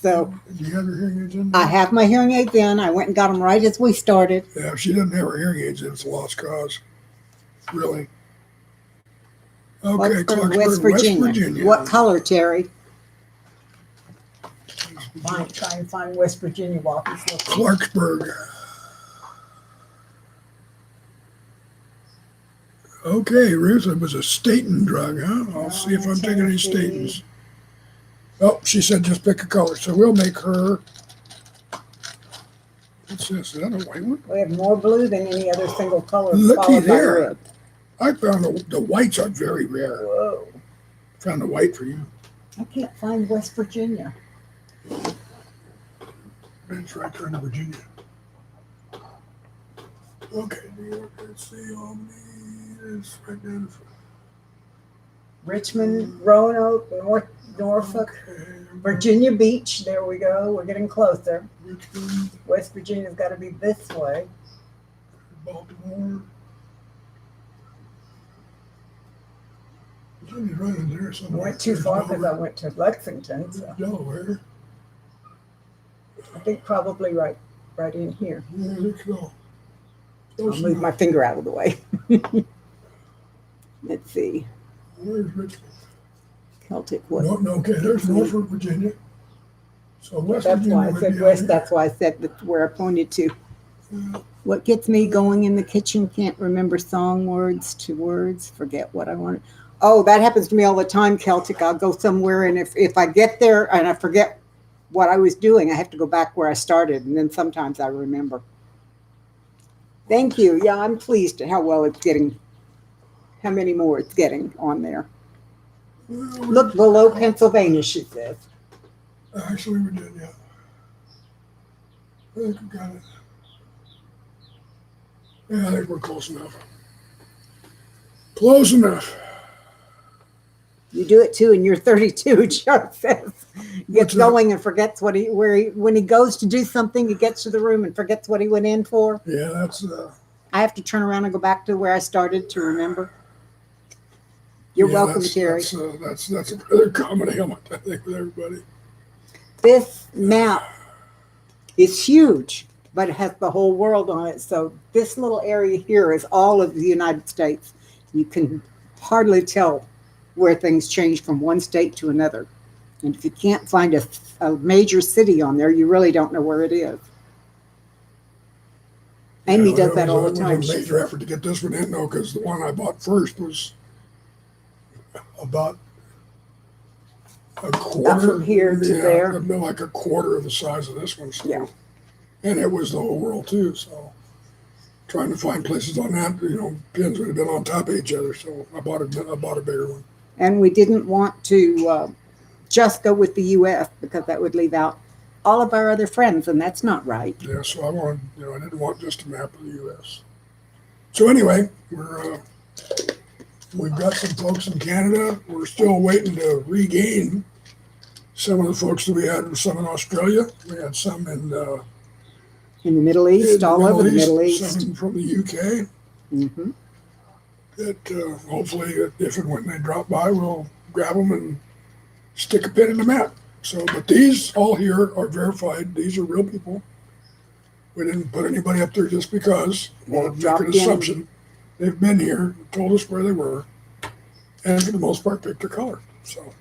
So. Do you have your hearing aids in? I have my hearing aids in. I went and got them right as we started. Yeah, if she doesn't have her hearing aids in, it's a lost cause. Really. Okay, Clarksburg, West Virginia. What color, Terry? Try and find West Virginia while he's looking. Clarksburg. Okay, Ruth, it was a statin drug, huh? I'll see if I'm taking any statins. Oh, she said just pick a color. So we'll make her. What's this? Is that a white one? We have more blue than any other single color. Looky there. I found the whites are very rare. Whoa. Found a white for you. I can't find West Virginia. It's right there in Virginia. Okay, New York, let's see, it's right down. Richmond, Roanoke, Norfolk, Okay. Virginia Beach. There we go. We're getting closer. Richmond. West Virginia's got to be this way. Baltimore. Virginia's right in there somewhere. I went too far because I went to Lexington. So. Delaware. I think probably right in here. Yeah, I think so. I'll move my finger out of the way. Let's see. Where's Richmond? Celtic what? No, okay, there's Norfolk, Virginia. So West That's Virginia. why I said west. That's why I said that's where I pointed to. Yeah. What gets me going in the kitchen? Can't remember song words to words. Forget what I wanted. Oh, that happens to me all the time, Celtic. I'll go somewhere, and if I get there and I forget what I was doing, I have to go back where I started, and then sometimes I remember. Thank you. Yeah, I'm pleased at how well it's getting, how many more it's getting on there. Well, Look below Pennsylvania, she says. actually, Virginia. I think we got it. Yeah, I think we're close enough. Close enough. You do it too, and you're 32. Joe says gets What's going and forgets when he goes to do something. He gets to the room and forgets what he went in for. Yeah, that's. I have to turn around and go back to where I started to remember. You're welcome, Terry. That's a rather common ailment, I think, with everybody. This map is huge. but it has the whole world on it. So this little area here is all of the United States. You can hardly tell where things change from one state to another. And if you can't find a major city on there, you really don't know where it is. Amy Yeah, does that all the It time. was a major effort to get this one in, though, because the one I bought first was about a quarter. From here to there. Like a quarter of the size of this one. So. Yeah. And it was the whole world, too. So trying to find places on that, pins would have been on top of each other. So I bought a bigger one. And we didn't want to just go with the U.S. because that would leave out all of our other friends, and that's not right. Yeah, so I wanted, I didn't want just a map of the U.S. So anyway, we've got some folks in Canada. We're still waiting to regain some of the folks that we had, some in Australia. We had some in the Middle East, all over the Middle East. Some from the UK. Mm-hmm. That hopefully, if and when they drop by, we'll grab them and stick a pin in the map. So, but these all here are verified. These are real people. We didn't put anybody up there just because, or make an assumption. They've been here, told us where they were, and for the most part, picked their color. So,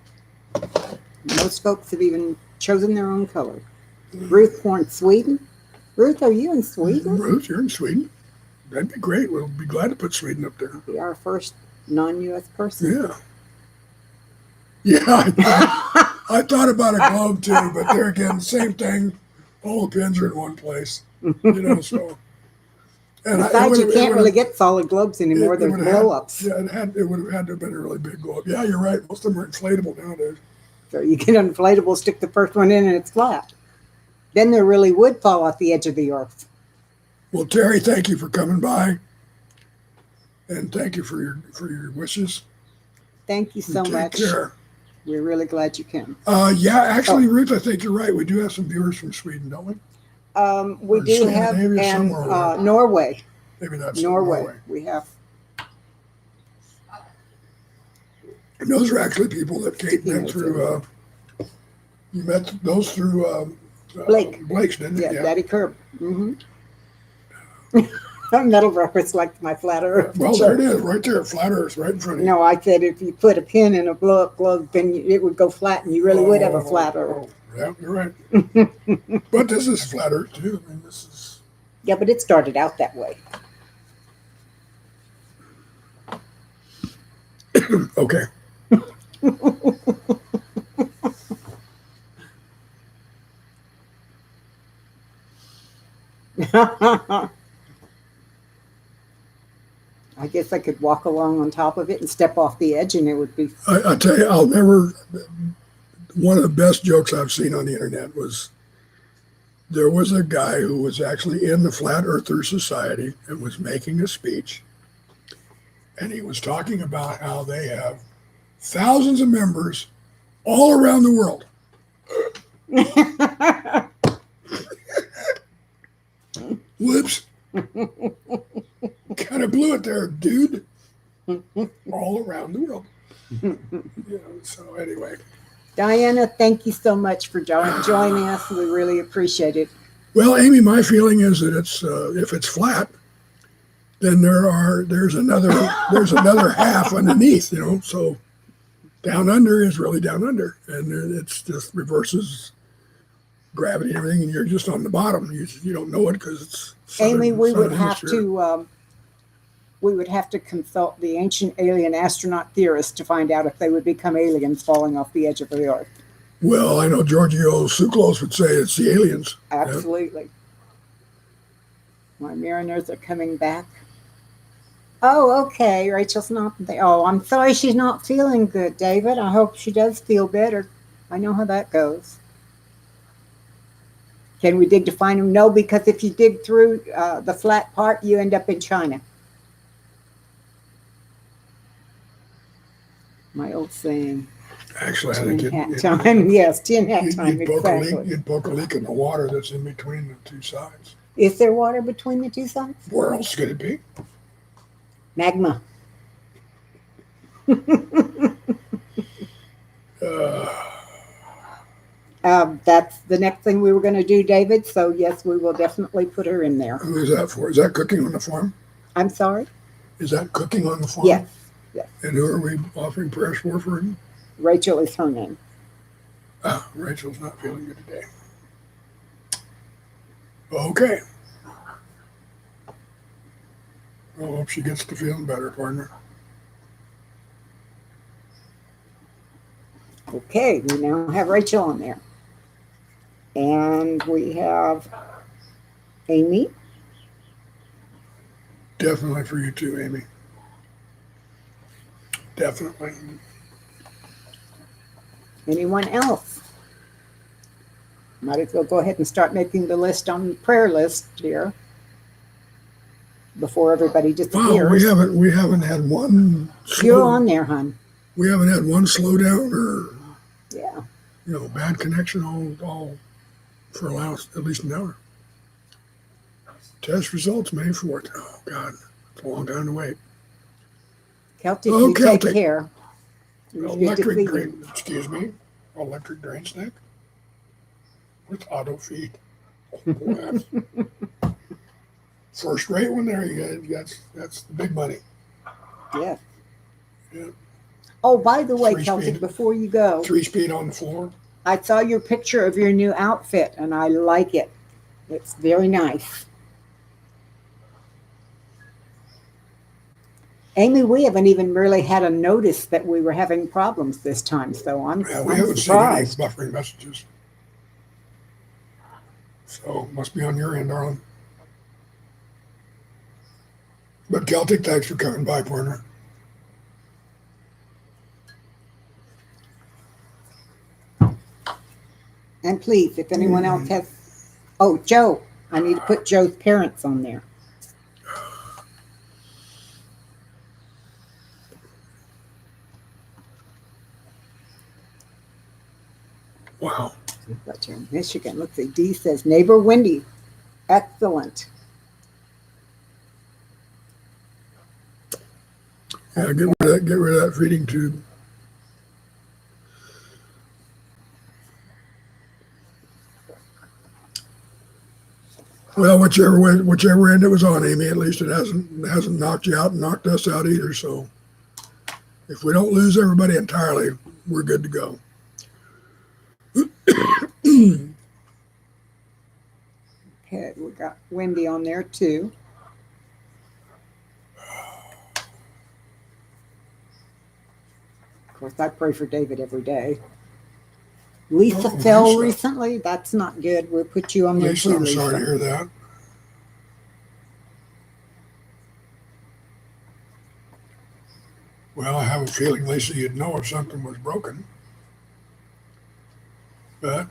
most folks have even chosen their own color. Ruth Horn, Sweden. Ruth, are you in Sweden? Ruth, you're in Sweden. That'd be great. We'll be glad to put Sweden up there. Be our first non-U.S. person. Yeah. Yeah. I thought about a globe too, but there again, same thing. All the pins are in one place, So, and besides, you can't really get solid globes anymore. There's blow-ups. Yeah, it would have had to have been a really big globe. Yeah, you're right. Most of them are inflatable nowadays. So you get an inflatable, stick the first one in, and it's flat. Then there really would fall off the edge of the earth. Well, Terry, thank you for coming by, and thank you for your wishes. Thank you so much. Take care. We're really glad you came. Yeah, actually, Ruth, I think you're right. We do have some viewers from Sweden, don't we? We do have, and Norway. Maybe that's Norway. We have. And those are actually people that Kate met through. You met those through Blake's, didn't you? Yeah, Daddy Curb. Mm-hmm. Metalbrook is like my flat earth. Well, there it is, right there, flat earth, right in front of you. No, I said if you put a pin in a blow-up globe, then it would go flat, and you really would have a flat earth. Yeah, you're right. But this is flat earth too. I mean, this is. Yeah, but it started out that way. Okay. I guess I could walk along on top of it and step off the edge, and it would be. I tell you, I'll never. One of the best jokes I've seen on the internet was there was a guy who was actually in the Flat Earther Society and was making a speech, and he was talking about how they have thousands of members all around the world. Whoops. Kind of blew it there, dude. All around the world. So anyway. Diana, thank you so much for joining us. We really appreciate it. Well, Amy, my feeling is that it's if it's flat, then there's another half underneath, So down under is really down under, and it's just reverses gravity and everything, and you're just on the bottom. You don't know it because it's Amy. We would have to consult the ancient alien astronaut theorists to find out if they would become aliens falling off the edge of the earth. Well, I know Giorgio Tsoukalos would say it's the aliens. Absolutely. My mariners are coming back. Oh, okay. Rachel's not there. Oh, I'm sorry she's not feeling good, David. I hope she does feel better. I know how that goes. Can we dig to find them? No, because if you dig through the flat part, you end up in China. My old saying. Actually, I think tin hat time. Yes, tin hat time. Exactly. You'd poke a leak in the water that's in between the two sides. Is there water between the two sides? Where else could it be? Magma. That's the next thing we were going to do, David. So yes, we will definitely put her in there. Who is that for? Is that cooking on the farm? I'm sorry? Is that cooking on the farm? Yes. Yes. And who are we offering prayers for her? Rachel is her name. Ah, Rachel's not feeling good today. Okay. I hope she gets to feeling better, partner. Okay, we now have Rachel on there. And we have Amy. Definitely for you too, Amy. Definitely. Anyone else? Might as well go ahead and start making the list on the prayer list here before everybody disappears. Wow, we haven't had one. You're on there, hon. We haven't had one slowdown or yeah, bad connection all for at least an hour. Test results May 4th. Oh God, it's a long time to wait. Celtic, you take care. Electric drain. Excuse me. Electric drain snack. With auto feed. Oh, boy, first rate one there. That's the big money. Yeah. Yeah. Oh, by the way, Celtic, before you go, 3-speed on the floor. I saw your picture of your new outfit, and I like it. It's very nice. Amy, we haven't even really had a notice that we were having problems this time, so we haven't surprised. seen any buffering messages. So must be on your end, darling. But Celtic, thanks for coming by, partner. And please, if anyone else has... Oh, Joe. I need to put Joe's parents on there. Wow. But you're in Michigan. Let's see. D says, neighbor Wendy. Excellent. Yeah, get rid of that feeding tube. Well, whichever end it was on, Amy, at least it hasn't knocked you out and knocked us out either. So if we don't lose everybody entirely, we're good to go. Okay, we got Wendy on there too. Of course, I pray for David every day. Lisa fell recently. That's not good. We'll put you on there too, I'm Lisa. sorry to hear that. Well, I have a feeling, Lisa, you'd know if something was broken. But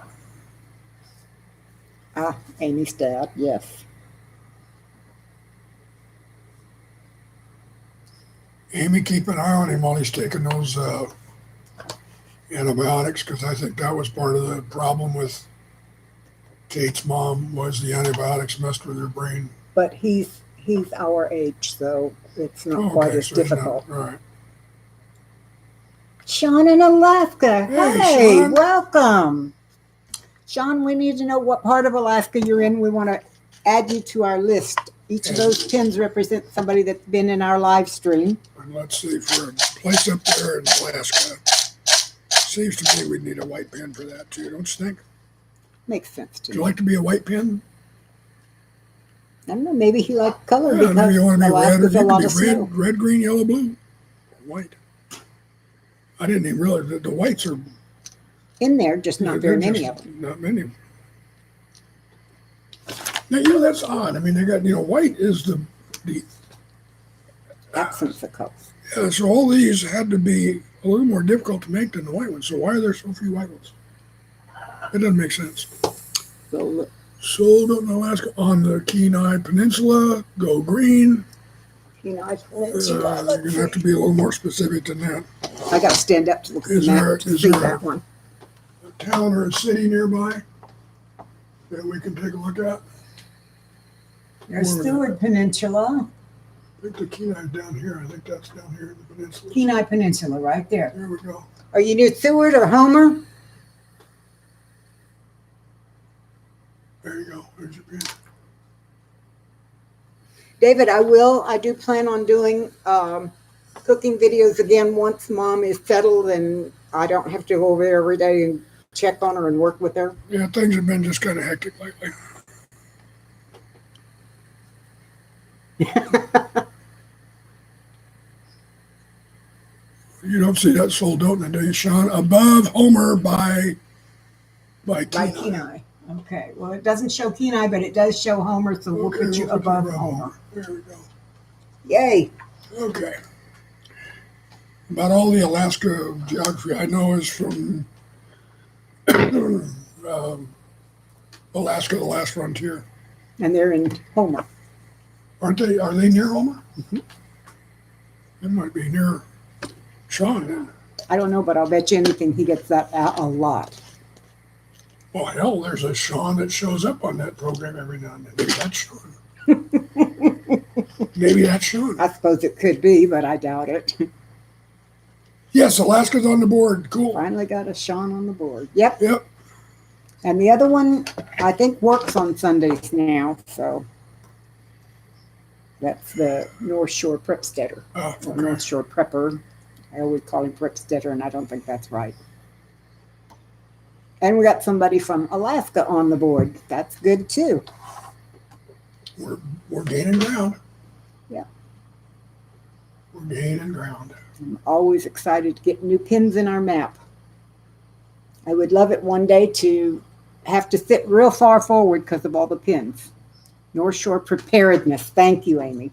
Amy's dad, yes. Amy, keep an eye on him while he's taking those antibiotics, because I think that was part of the problem with Kate's mom, was the antibiotics messed with her brain. But he's our age, so it's not quite as difficult. Right. Sean in Alaska. Hey, Sean. Welcome. Sean, we need to know what part of Alaska you're in. We want to add you to our list. Each of those pins represents somebody that's been in our live stream. And let's see, for a place up there in Alaska, seems to me we'd need a white pin for that too, don't you think? Makes sense to me. Would you like to be a white pin? I don't know, maybe he likes color because maybe you want to be red, or Alaska's a you lot could of be snow. red, green, yellow, blue, or white. I didn't even realize that the whites are In there, just not very many of them. Not many. Now, that's odd. I mean, they got, white is the Absence of color. Yeah, so all these had to be a little more difficult to make than the white ones. So why are there so few white ones? It doesn't make sense. So Sold in Alaska on the Kenai Peninsula. Go green. Kenai You're Peninsula. going to have to be a little more specific than that. I got to stand up to look at the map to see that one. A town or a city nearby that we can take a look at? There's Stewart Peninsula. I think the Kenai's down here. I think that's down here in the peninsula. Kenai Peninsula, right there. There we go. Are you near Seward or Homer? There you go. There's your pin. David, I do plan on doing cooking videos again once Mom is settled and I don't have to go over there every day and check on her and work with her. Yeah, things have been just kind of hectic lately. You don't see that sold, don't you, do you, Sean? Above Homer by Kenai. Kenai. Okay. Well, it doesn't show Kenai, but it does show Homer, so we'll put you above Homer. There we go. Yay. Okay. About all the Alaska geography I know is from Alaska, the Last Frontier. And they're in Homer. Aren't they? Are they near Homer? Mm-hmm. It might be near Sean then. I don't know, but I'll bet you anything he gets that out a lot. Well, hell, there's a Sean that shows up on that program every now and then. Maybe that's Sean. Maybe that's Sean. I suppose it could be, but I doubt it. Yes, Alaska's on the board. Cool. Finally got a Sean on the board. Yep. Yep. And the other one, I think, works on Sundays now. So that's the North Shore Prepstetter. Oh, Or okay. North Shore Prepper. I always call him Prepstetter, and I don't think that's right. And we got somebody from Alaska on the board. That's good too. We're gaining ground. Yeah. We're gaining ground. I'm always excited to get new pins in our map. I would love it one day to have to sit real far forward because of all the pins. North Shore Preparedness. Thank you, Amy.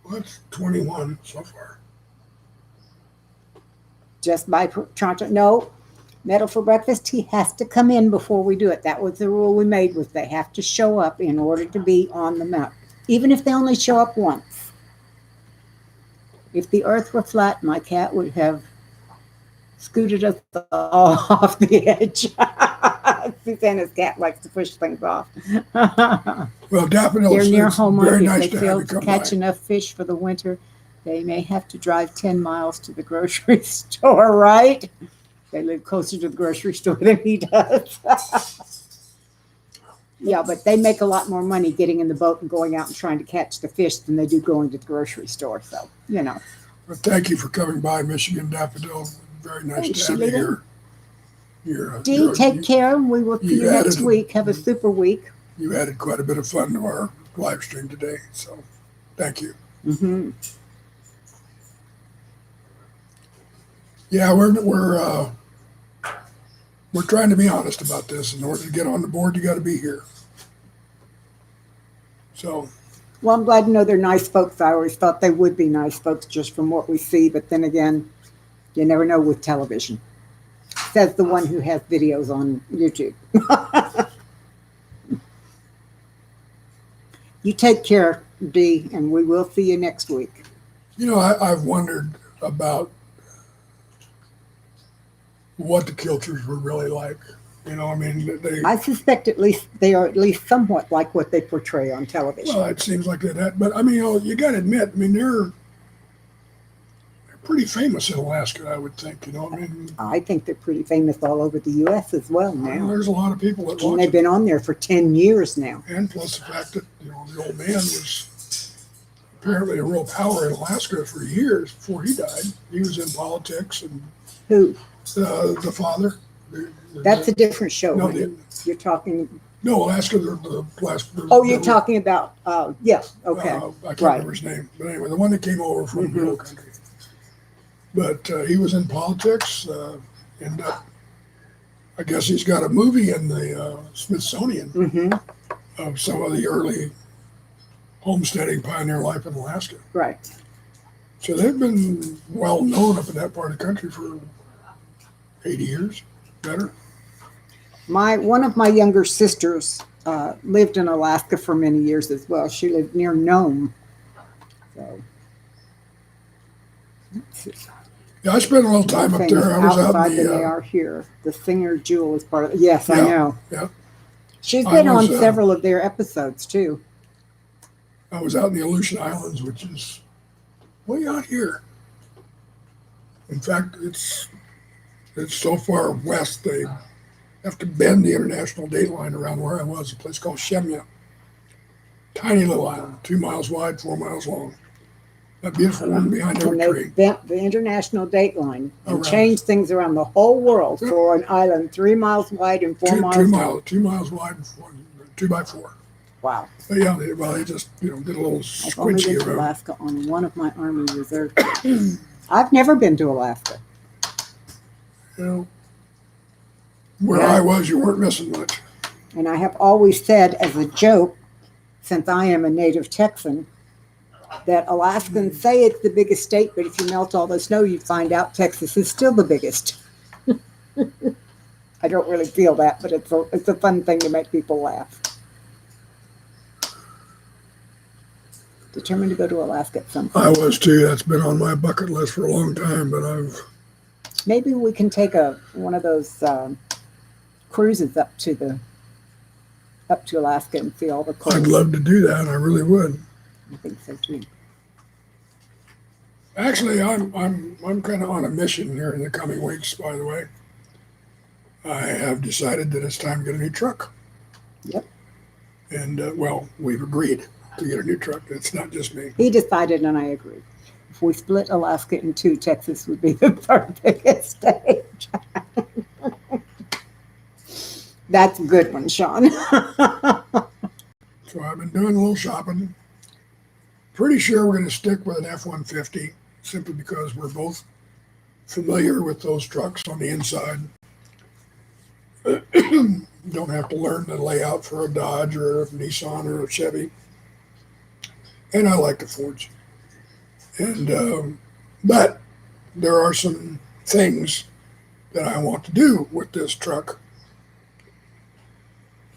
Well, that's 21 so far. Just by trying to, no, Metal for Breakfast, he has to come in before we do it. That was the rule we made, was they have to show up in order to be on the map, even if they only show up once. If the earth were flat, my cat would have scooted us all off the edge. Susanna's cat likes to push things off. Well, Daffodil, They're near it's Homer. very If nice they to have fail you to come catch by. enough fish for the winter, they may have to drive 10 miles to the grocery store, right? They live closer to the grocery store than he does. Yeah, but they make a lot more money getting in the boat and going out and trying to catch the fish than they do going to the grocery store. So, you know. Well, thank you for coming by, Michigan Daffodil. Very nice Thanks, to have you Shalita. here. Dee, take care. We will see you you next added- week. Have a super week. You added quite a bit of fun to our live stream today, so thank you. Mm-hmm. Yeah, we're trying to be honest about this. In order to get on the board, you got to be here. So, Well, I'm glad to know they're nice folks. I always thought they would be nice folks just from what we see. But then again, you never know with television. Says the one who has videos on YouTube. You take care, Dee, and we will see you next week. you know, I've wondered about what the Kilchers were really like. You know, I mean, I suspect at least they are at least somewhat like what they portray on television. well, it seems like that. But I mean, you got to admit, I mean, they're pretty famous in Alaska, I would think. You know, I mean, I think they're pretty famous all over the U.S. as well now. there's a lot of people that And watch they've it. been on there for 10 years now. And plus the fact that, you know, the old man was apparently a real power in Alaska for years before he died. He was in politics, and Who? the father. That's a different show. No, honey. You're talking. No, Alaska, the last. Oh, you're talking about. Yeah. Okay. I can't Right. remember his name. But anyway, the one that came over from the old country. But he was in politics, and I guess he's got a movie in the Smithsonian Mm-hmm. of some of the early homesteading pioneer life in Alaska. Right. So they've been well known up in that part of the country for 80 years, better. One of my younger sisters lived in Alaska for many years as well. She lived near Nome. So. Let's see. Yeah, I spent a little time up there. I was out outside in than they the, are here. The Singer Jewel is part of. Yes, I Yeah, know. yeah. She's I been on was, several of their episodes too. I was out in the Aleutian Islands, which is way out here. In fact, it's so far west have to bend the international date line around where I was, a place called Shemya. Tiny little island, 2 miles wide, 4 miles long. That beautiful one behind When every they tree. bent the international date line and Around. changed things around the whole world for an island 3 miles wide and 4 miles long. 2 miles wide and 2 by 4. Wow. But yeah, they just did a little I've only been squinchy to around. Alaska on one of my Army reserve trips. I've never been to Alaska. You know, where Yeah. I was, you weren't missing much. And I have always said as a joke, since I am a native Texan, that Alaskans say it's the biggest state, but if you melt all the snow, you'd find out Texas is still the biggest. I don't really feel that, but it's a fun thing to make people laugh. Determined to go to Alaska at some point. I was too. That's been on my bucket list for a long time, but Maybe we can take one of those cruises up to Alaska and see all the cold. I'd love to do that. I really would. I think so too. Actually, I'm kind of on a mission here in the coming weeks. By the way, I have decided that it's time to get a new truck. Yep. And well, we've agreed to get a new truck. It's not just me. He decided, and I agree. If we split Alaska in two, Texas would be the third biggest state. That's a good one, Sean. So I've been doing a little shopping. Pretty sure we're going to stick with an F-150 simply because we're both familiar with those trucks on the inside. Don't have to learn the layout for a Dodge or a Nissan or a Chevy. And I like the Fords. And but there are some things that I want to do with this truck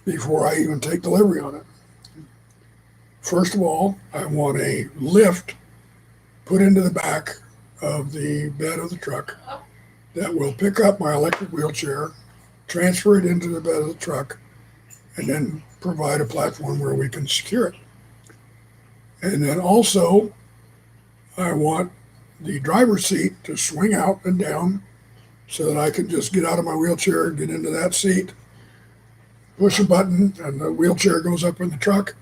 before I even take delivery on it. First of all, I want a lift put into the back of the bed of the truck that will pick up my electric wheelchair, transfer it into the bed of the truck, and then provide a platform where we can secure it. And then also, I want the driver's seat to swing out and down so that I can just get out of my wheelchair and get into that seat, push a button, and the wheelchair goes up in the truck,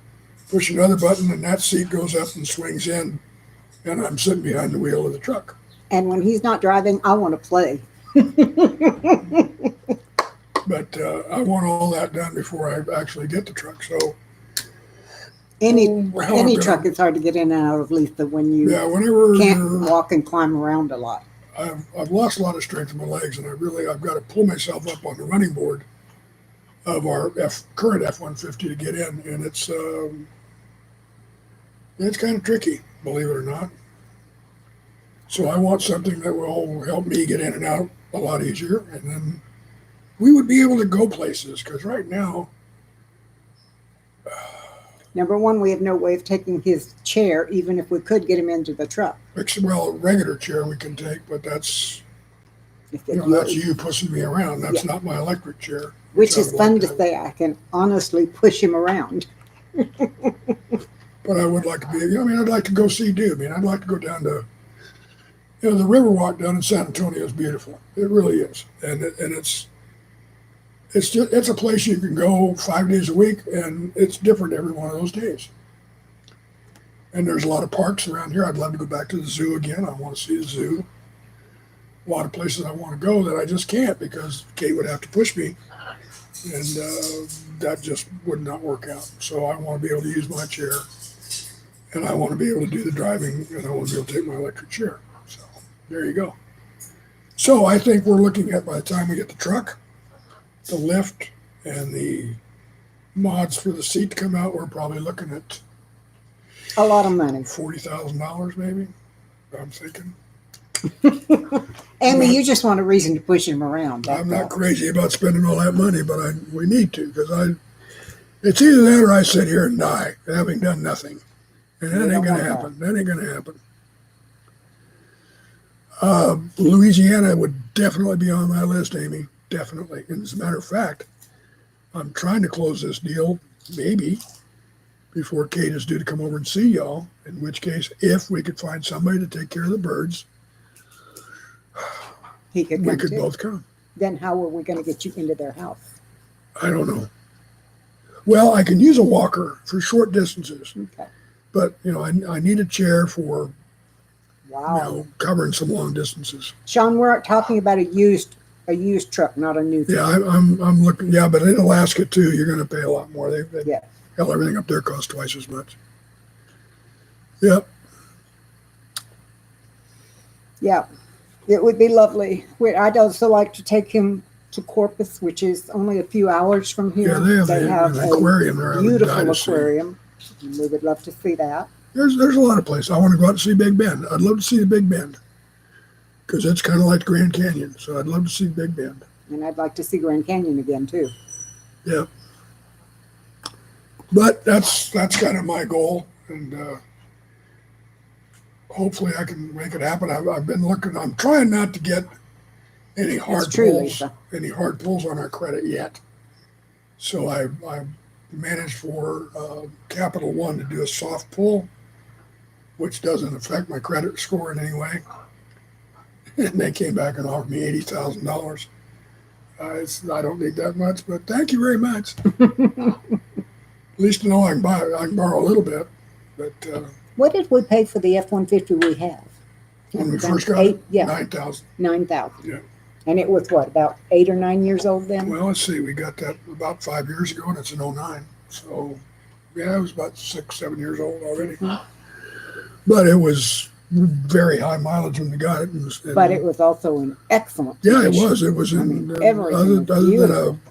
push another button, and that seat goes up and swings in, and I'm sitting behind the wheel of the truck. And when he's not driving, I want to play. But I want all that done before I actually get the truck. So Any truck is hard to get in and out of, Lisa, when you whenever can't walk and climb around a lot. I've lost a lot of strength in my legs, and I've got to pull myself up on the running board of our current F-150 to get in, and it's kind of tricky, believe it or not. So I want something that will help me get in and out a lot easier, and then we would be able to go places, because right now, Number one, we have no way of taking his chair, even if we could get him into the truck. well, a regular chair we can take, but that's If that's you pushing me around. That's Yeah. not my electric chair. Which I is would fun like to say. I can honestly push him around. But I would like to be, I'd like to go see Dude. I'd like to go down to, the Riverwalk down in San Antonio is beautiful. It really is. And it's a place you can go 5 days a week, and it's different every one of those days. And there's a lot of parks around here. I'd love to go back to the zoo again. I want to see the zoo. A lot of places I want to go that I just can't because Kate would have to push me. And that just would not work out. So I want to be able to use my chair, and I want to be able to do the driving, and I want to be able to take my electric chair. So there you go. So I think we're looking at, by the time we get the truck, the lift, and the mods for the seat to come out, we're probably looking at A lot of money. $40,000 maybe, I'm thinking. Amy, you just want a reason to push him around. I'm not crazy about spending all that money, but we need to, because it's either that or I sit here and die, having done nothing. And that ain't going to happen. That ain't going to happen. Louisiana would definitely be on my list, Amy. Definitely. And as a matter of fact, I'm trying to close this deal, maybe, before Kate is due to come over and see y'all, in which case, if we could find somebody to take care of the birds, He could we come could too. both come. then how are we going to get you into their house? I don't know. Well, I can use a walker for short distances, Okay. but I need a chair for Wow. covering some long distances. Sean, we're talking about a used truck, not a new Yeah, truck. I'm looking. Yeah, but in Alaska too, you're going to pay a lot more. They Yeah. hell, everything up there costs twice as much. Yep. Yeah. It would be lovely. I'd also like to take him to Corpus, which is only a few hours from here. Yeah, they have an aquarium there. Beautiful aquarium. We would love to see that. There's a lot of places. I want to go out and see Big Bend. I'd love to see the Big Bend because it's kind of like the Grand Canyon. So I'd love to see Big Bend. And I'd like to see Grand Canyon again too. Yeah. But that's kind of my goal, and hopefully I can make it happen. I've been looking. I'm trying not to get any hard pulls on our credit yet. So I managed for Capital One to do a soft pull, which doesn't affect my credit score in any way. And they came back and offered me $80,000. I don't need that much, but thank you very much. At least I know I can borrow a little bit. But what did we pay for the F-150 we have? when we first got it, yeah, $9,000. $9,000. Yeah. And it was what, about 8 or 9 years old then? Well, let's see. We got that about 5 years ago, and it's an 09. So, yeah, it was about 6, 7 years old already. Mm-hmm. But it was very high mileage when we got it. But it was also in excellent Yeah, condition. it was. It was everything other was than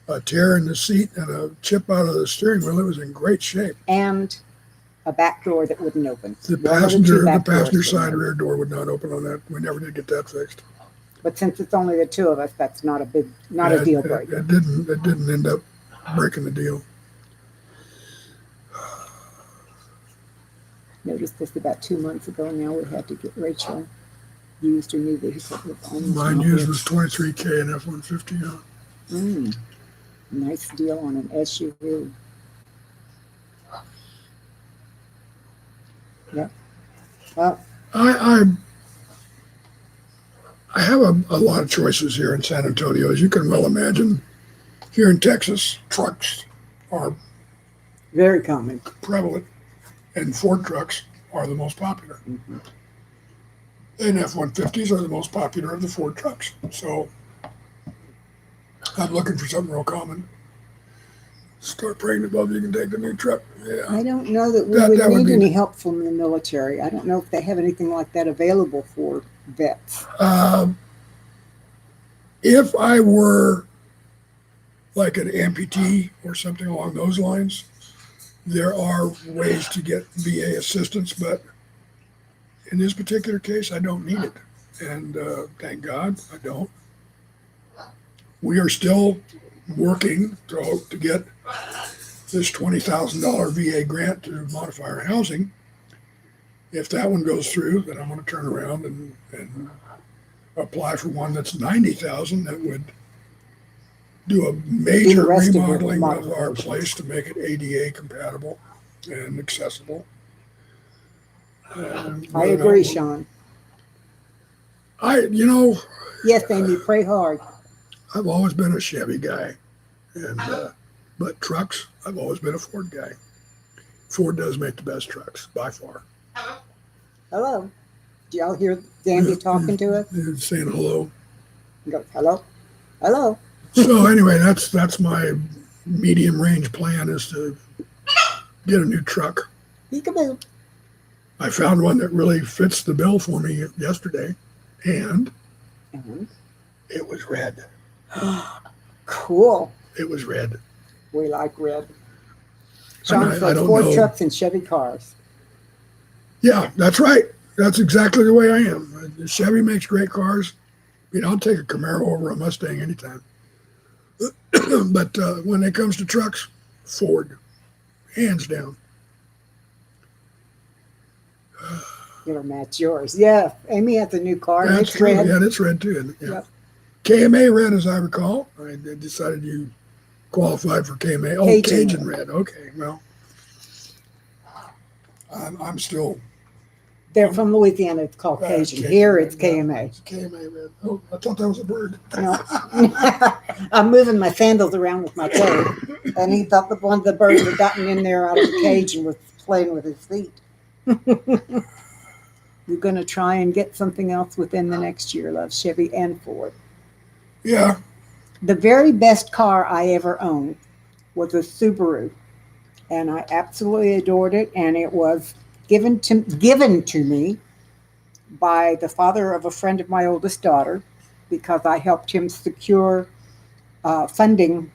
a tear in the seat and a chip out of the steering wheel, it was in great shape. And a back door that wouldn't open. The passenger side rear door would not open on that. We never did get that fixed. But since it's only the two of us, that's not a deal breaker. It didn't end up breaking the deal. Noticed this about 2 months ago. Now we had to get Rachel used her new vehicle. Mine used was $23,000 in F-150. Yeah. Nice deal on an SUV. Yep. Well, I have a lot of choices here in San Antonio, as you can well imagine. Here in Texas, trucks are very common, prevalent, and Ford trucks are the most popular. Mm-hmm. And F-150s are the most popular of the Ford trucks. So I'm looking for something real common. Start praying to Bob you can take the new truck. Yeah. I don't know that we would need any help from the military. I don't know if they have anything like that available for vets. If I were like an amputee or something along those lines, there are ways to get VA assistance, but in this particular case, I don't need it. And thank God I don't. We are still working to get this $20,000 VA grant to modify our housing. If that one goes through, then I'm going to turn around and apply for one that's $90,000 that would do a major remodeling of our place to make it ADA compatible and accessible. I agree, Sean. Yes, Amy, pray hard. I've always been a Chevy guy, but trucks, I've always been a Ford guy. Ford does make the best trucks by far. Hello. Do y'all hear Dandy talking to us? He's saying hello. He goes, hello, hello. So anyway, that's my medium range plan is to get a new truck. Peekaboo. I found one that really fits the bill for me yesterday, and it was red. Cool. It was red. We like red. Sean I says don't Ford know. trucks and Chevy cars. Yeah, that's right. That's exactly the way I am. Chevy makes great cars. I'll take a Camaro over a Mustang anytime. But when it comes to trucks, Ford, hands down. It'll match yours. Yeah, Amy has a new car. That's It's true. red. Yeah, it's red too. Yeah. Yep. KMA red, as I recall. I decided you qualified for KMA. Oh, Cajun red. Okay, well, I'm still They're from Louisiana. It's called Cajun. Here it's KMA. It's KMA, man. Oh, I thought that was a bird. No. I'm moving my sandals around with my toe, and he thought that one of the birds had gotten in there out of the cage and was playing with his feet. We're going to try and get something else within the next year, love, Chevy and Ford. Yeah. The very best car I ever owned was a Subaru, and I absolutely adored it, and it was given to me by the father of a friend of my oldest daughter, because I helped him secure funding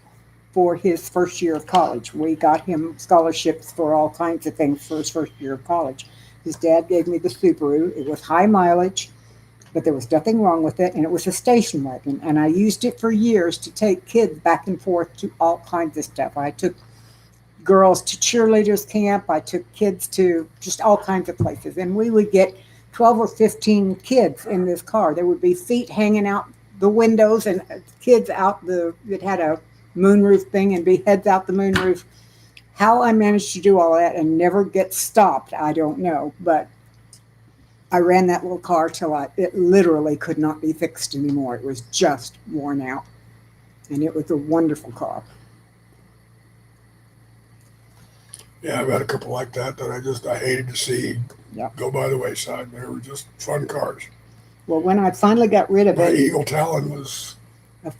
for his first year of college. We got him scholarships for all kinds of things for his first year of college. His dad gave me the Subaru. It was high mileage, but there was nothing wrong with it, and it was a station wagon, and I used it for years to take kids back and forth to all kinds of stuff. I took girls to cheerleaders camp. I took kids to just all kinds of places, and we would get 12 or 15 kids in this car. There would be feet hanging out the windows and kids out it had a moonroof thing and be heads out the moonroof. How I managed to do all that and never get stopped, I don't know, but I ran that little car till it literally could not be fixed anymore. It was just worn out, and it was a wonderful car. Yeah, I've had a couple like that I hated to see go by the wayside. They were just fun cars. Well, when I finally got rid of My it, Eagle Talon was a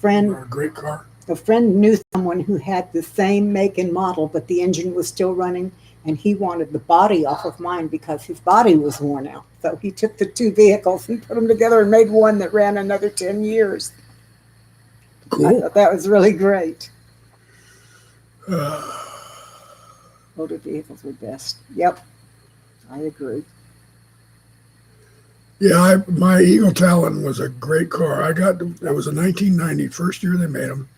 great car. A friend knew someone who had the same make and model, but the engine was still running, and he wanted the body off of mine because his body was worn out. So he took the two vehicles and put them together and made one that ran another 10 years. Cool. I thought that was really great. Motor vehicles were best. Yep, I agree. Yeah, my Eagle Talon was a great car. It was a 1990, first year they made them.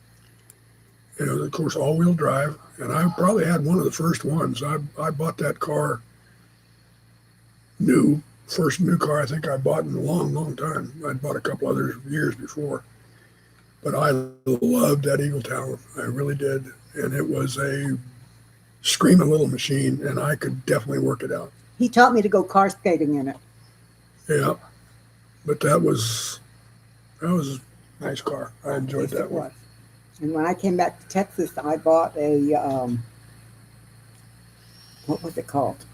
And it was, of course, all-wheel drive. And I probably had one of the first ones. I bought that car first new car I think I bought in a long, long time. I'd bought a couple other years before. But I loved that Eagle Talon. I really did. And it was a screaming little machine, and I could definitely work it out. He taught me to go car skating in it. Yeah, but that was a nice car. I enjoyed that one. And when I came back to Texas, I bought a what was it called?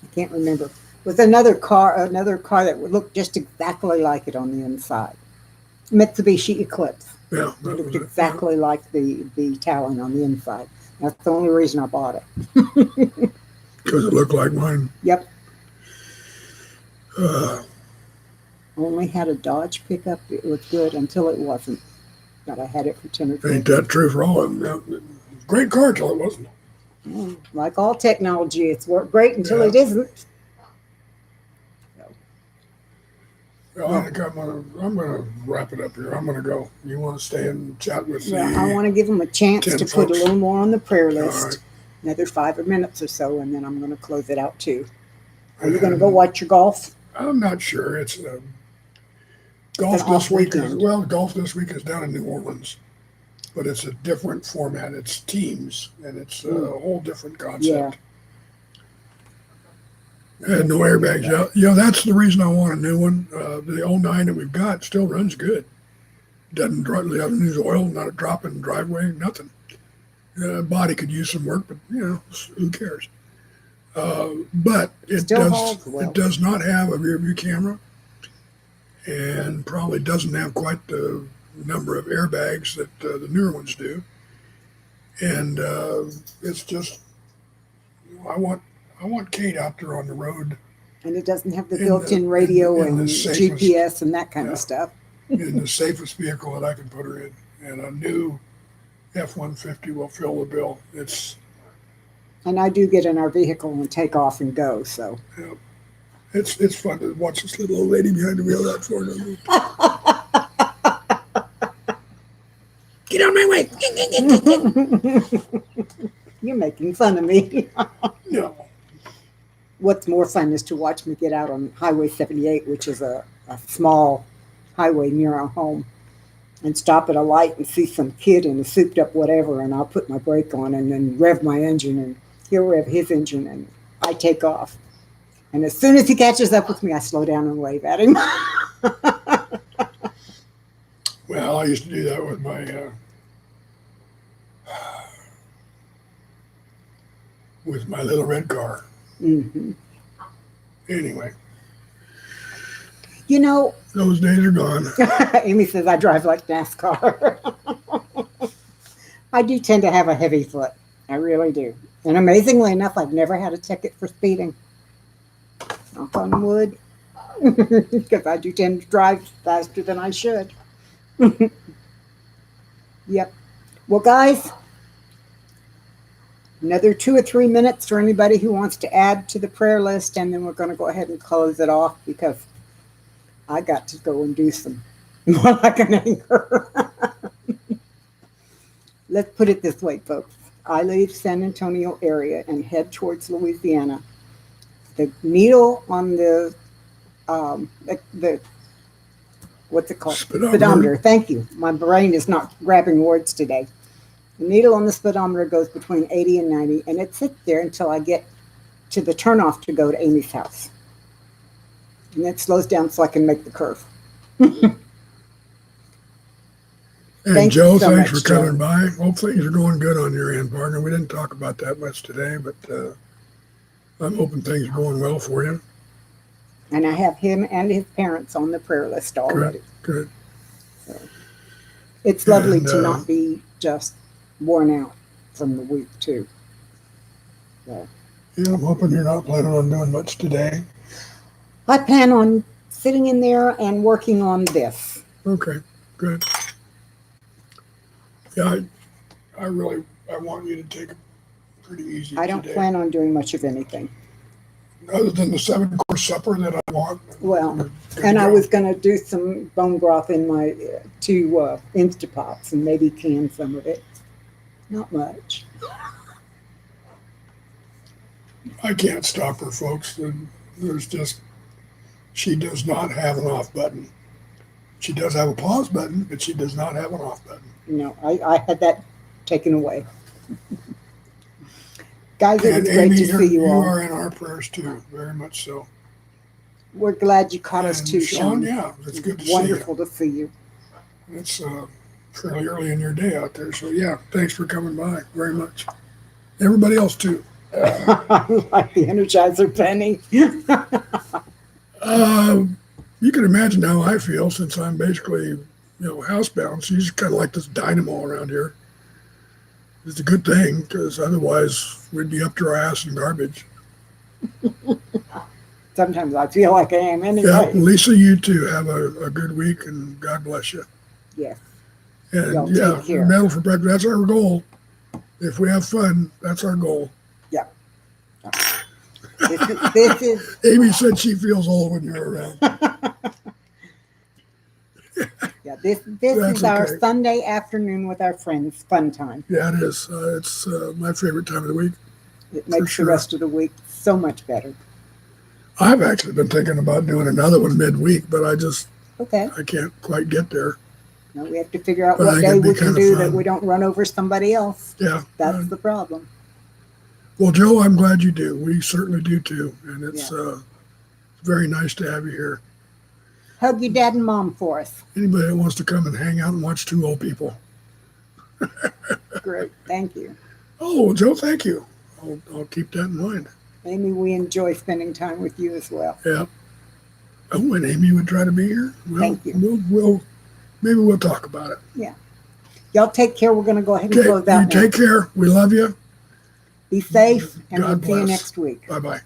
I can't remember. It was another car that would look just exactly like it on the inside. Mitsubishi Eclipse. Yeah, it looked exactly like the Talon on the inside. That's the only reason I bought it. Because it looked like mine. Yep. Only had a Dodge pickup. It was good until it wasn't. But I had it for 10 or 15. Ain't that true for all of them? Great car till it wasn't. Like all technology, it's worked great until it isn't. Well, I think I'm gonna wrap it up here. I'm gonna go. You want to stay and chat with me? I want to give them a chance to put a little more on the prayer list. Right. Another 5 minutes or so, and then I'm going to close it out too. Are you going to go watch your golf? I'm not sure. It's golf this week. Golf this week is down in New Orleans, but it's a different format. It's teams, and it's a whole different concept. And no airbags. Yeah, that's the reason I want a new one. The 09 that we've got still runs good. Doesn't use oil, not a drop in the driveway, nothing. Body could use some work, but who cares? But it does not have a rear view camera, and probably doesn't have quite the number of airbags that the newer ones do. And it's just, I want Kate out there on the road. And it doesn't have the built-in radio and GPS and that kind of stuff. In the safest vehicle that I can put her in, and a new F-150 will fill the bill. And I do get in our vehicle and take off and go. So it's fun to watch this little old lady behind the wheel of that Ford. Get out of my way! You're making fun of me. No. What's more fun is to watch me get out on Highway 78, which is a small highway near our home, and stop at a light and see some kid in a souped up whatever, and I'll put my brake on and then rev my engine, and he'll rev his engine, and I take off. And as soon as he catches up with me, I slow down and wave at him. Well, I used to do that with my little red car. Mm-hmm. Anyway, You know, those days are gone. Amy says I drive like NASCAR. I do tend to have a heavy foot. I really do. And amazingly enough, I've never had a ticket for speeding. Knock on wood. Because I do tend to drive faster than I should. Yep. Well, guys, another 2 or 3 minutes for anybody who wants to add to the prayer list, and then we're going to go ahead and close it off because I got to go and do some more like an anchor. Let's put it this way, folks. I leave San Antonio area and head towards Louisiana. The needle on the what's it called? Speedometer. Thank you. My brain is not grabbing words today. The needle on the speedometer goes between 80 and 90, and it sits there until I get to the turnoff to go to Amy's house. And it slows down so I can make the curve. And Thank Joe, you so thanks much, for coming Joe. by. Hope things are going good on your end, partner. We didn't talk about that much today, but I'm hoping things are going well for you. And I have him and his parents on the prayer list already. Good. So it's lovely And, to not be just worn out from the week, too. So Yeah, I'm hoping you're not planning on doing much today. I plan on sitting in there and working on this. Okay, good. Yeah, I want you to take it pretty easy I don't today. plan on doing much of anything. Other than the 7-course supper that I want. Well, and I was going to do some bone broth in my 2 Instapots and maybe can some of it. Not much. I can't stop her, folks. She does not have an off button. She does have a pause button, but she does not have an off button. No, I had that taken away. Guys, it And was great Amy, to see you you all. are in our prayers too, very much so. We're glad you caught us And too, Sean, Sean. yeah, it's good to Wonderful to see you. see you. It's fairly early in your day out there, so yeah, thanks for coming by very much. Everybody else too. I like the Energizer Penny. You can imagine how I feel since I'm basically, housebound. She's kind of like this dynamo around here. It's a good thing because otherwise we'd be up to our ass in garbage. Sometimes I feel like I am anyway. Yeah, Lisa, you too. Have a good week and God bless you. Yes. And Y'all yeah, take care. medal for breakfast. That's our goal. If we have fun, that's our goal. Yeah. This is Amy said she feels old when you're around. yeah. This That's is our okay. Sunday afternoon with our friends fun time. Yeah, it is. It's my favorite time of the week. It makes sure. the rest of the week so much better. I've actually been thinking about doing another one midweek, but Okay. I can't quite get there. Now we have to figure out But I what think day it'd be we can kinda do fun. that we don't run over somebody else. Yeah. That's the problem. Well, Joe, I'm glad you do. We certainly do too. And it's very nice to have you here. Hug your dad and mom for us. Anybody that wants to come and hang out and watch 2 old people. Great. Thank you. Oh, well, Joe, thank you. I'll keep that in mind. Amy, we enjoy spending time with you as well. Yeah. Oh, and Amy would try to be here. Well, Thank you. Maybe we'll talk about it. Yeah. Y'all take care. We're going to go ahead and Okay, close out you now. take care. We love you. Be safe, and God we'll see you bless. next week. Bye-bye.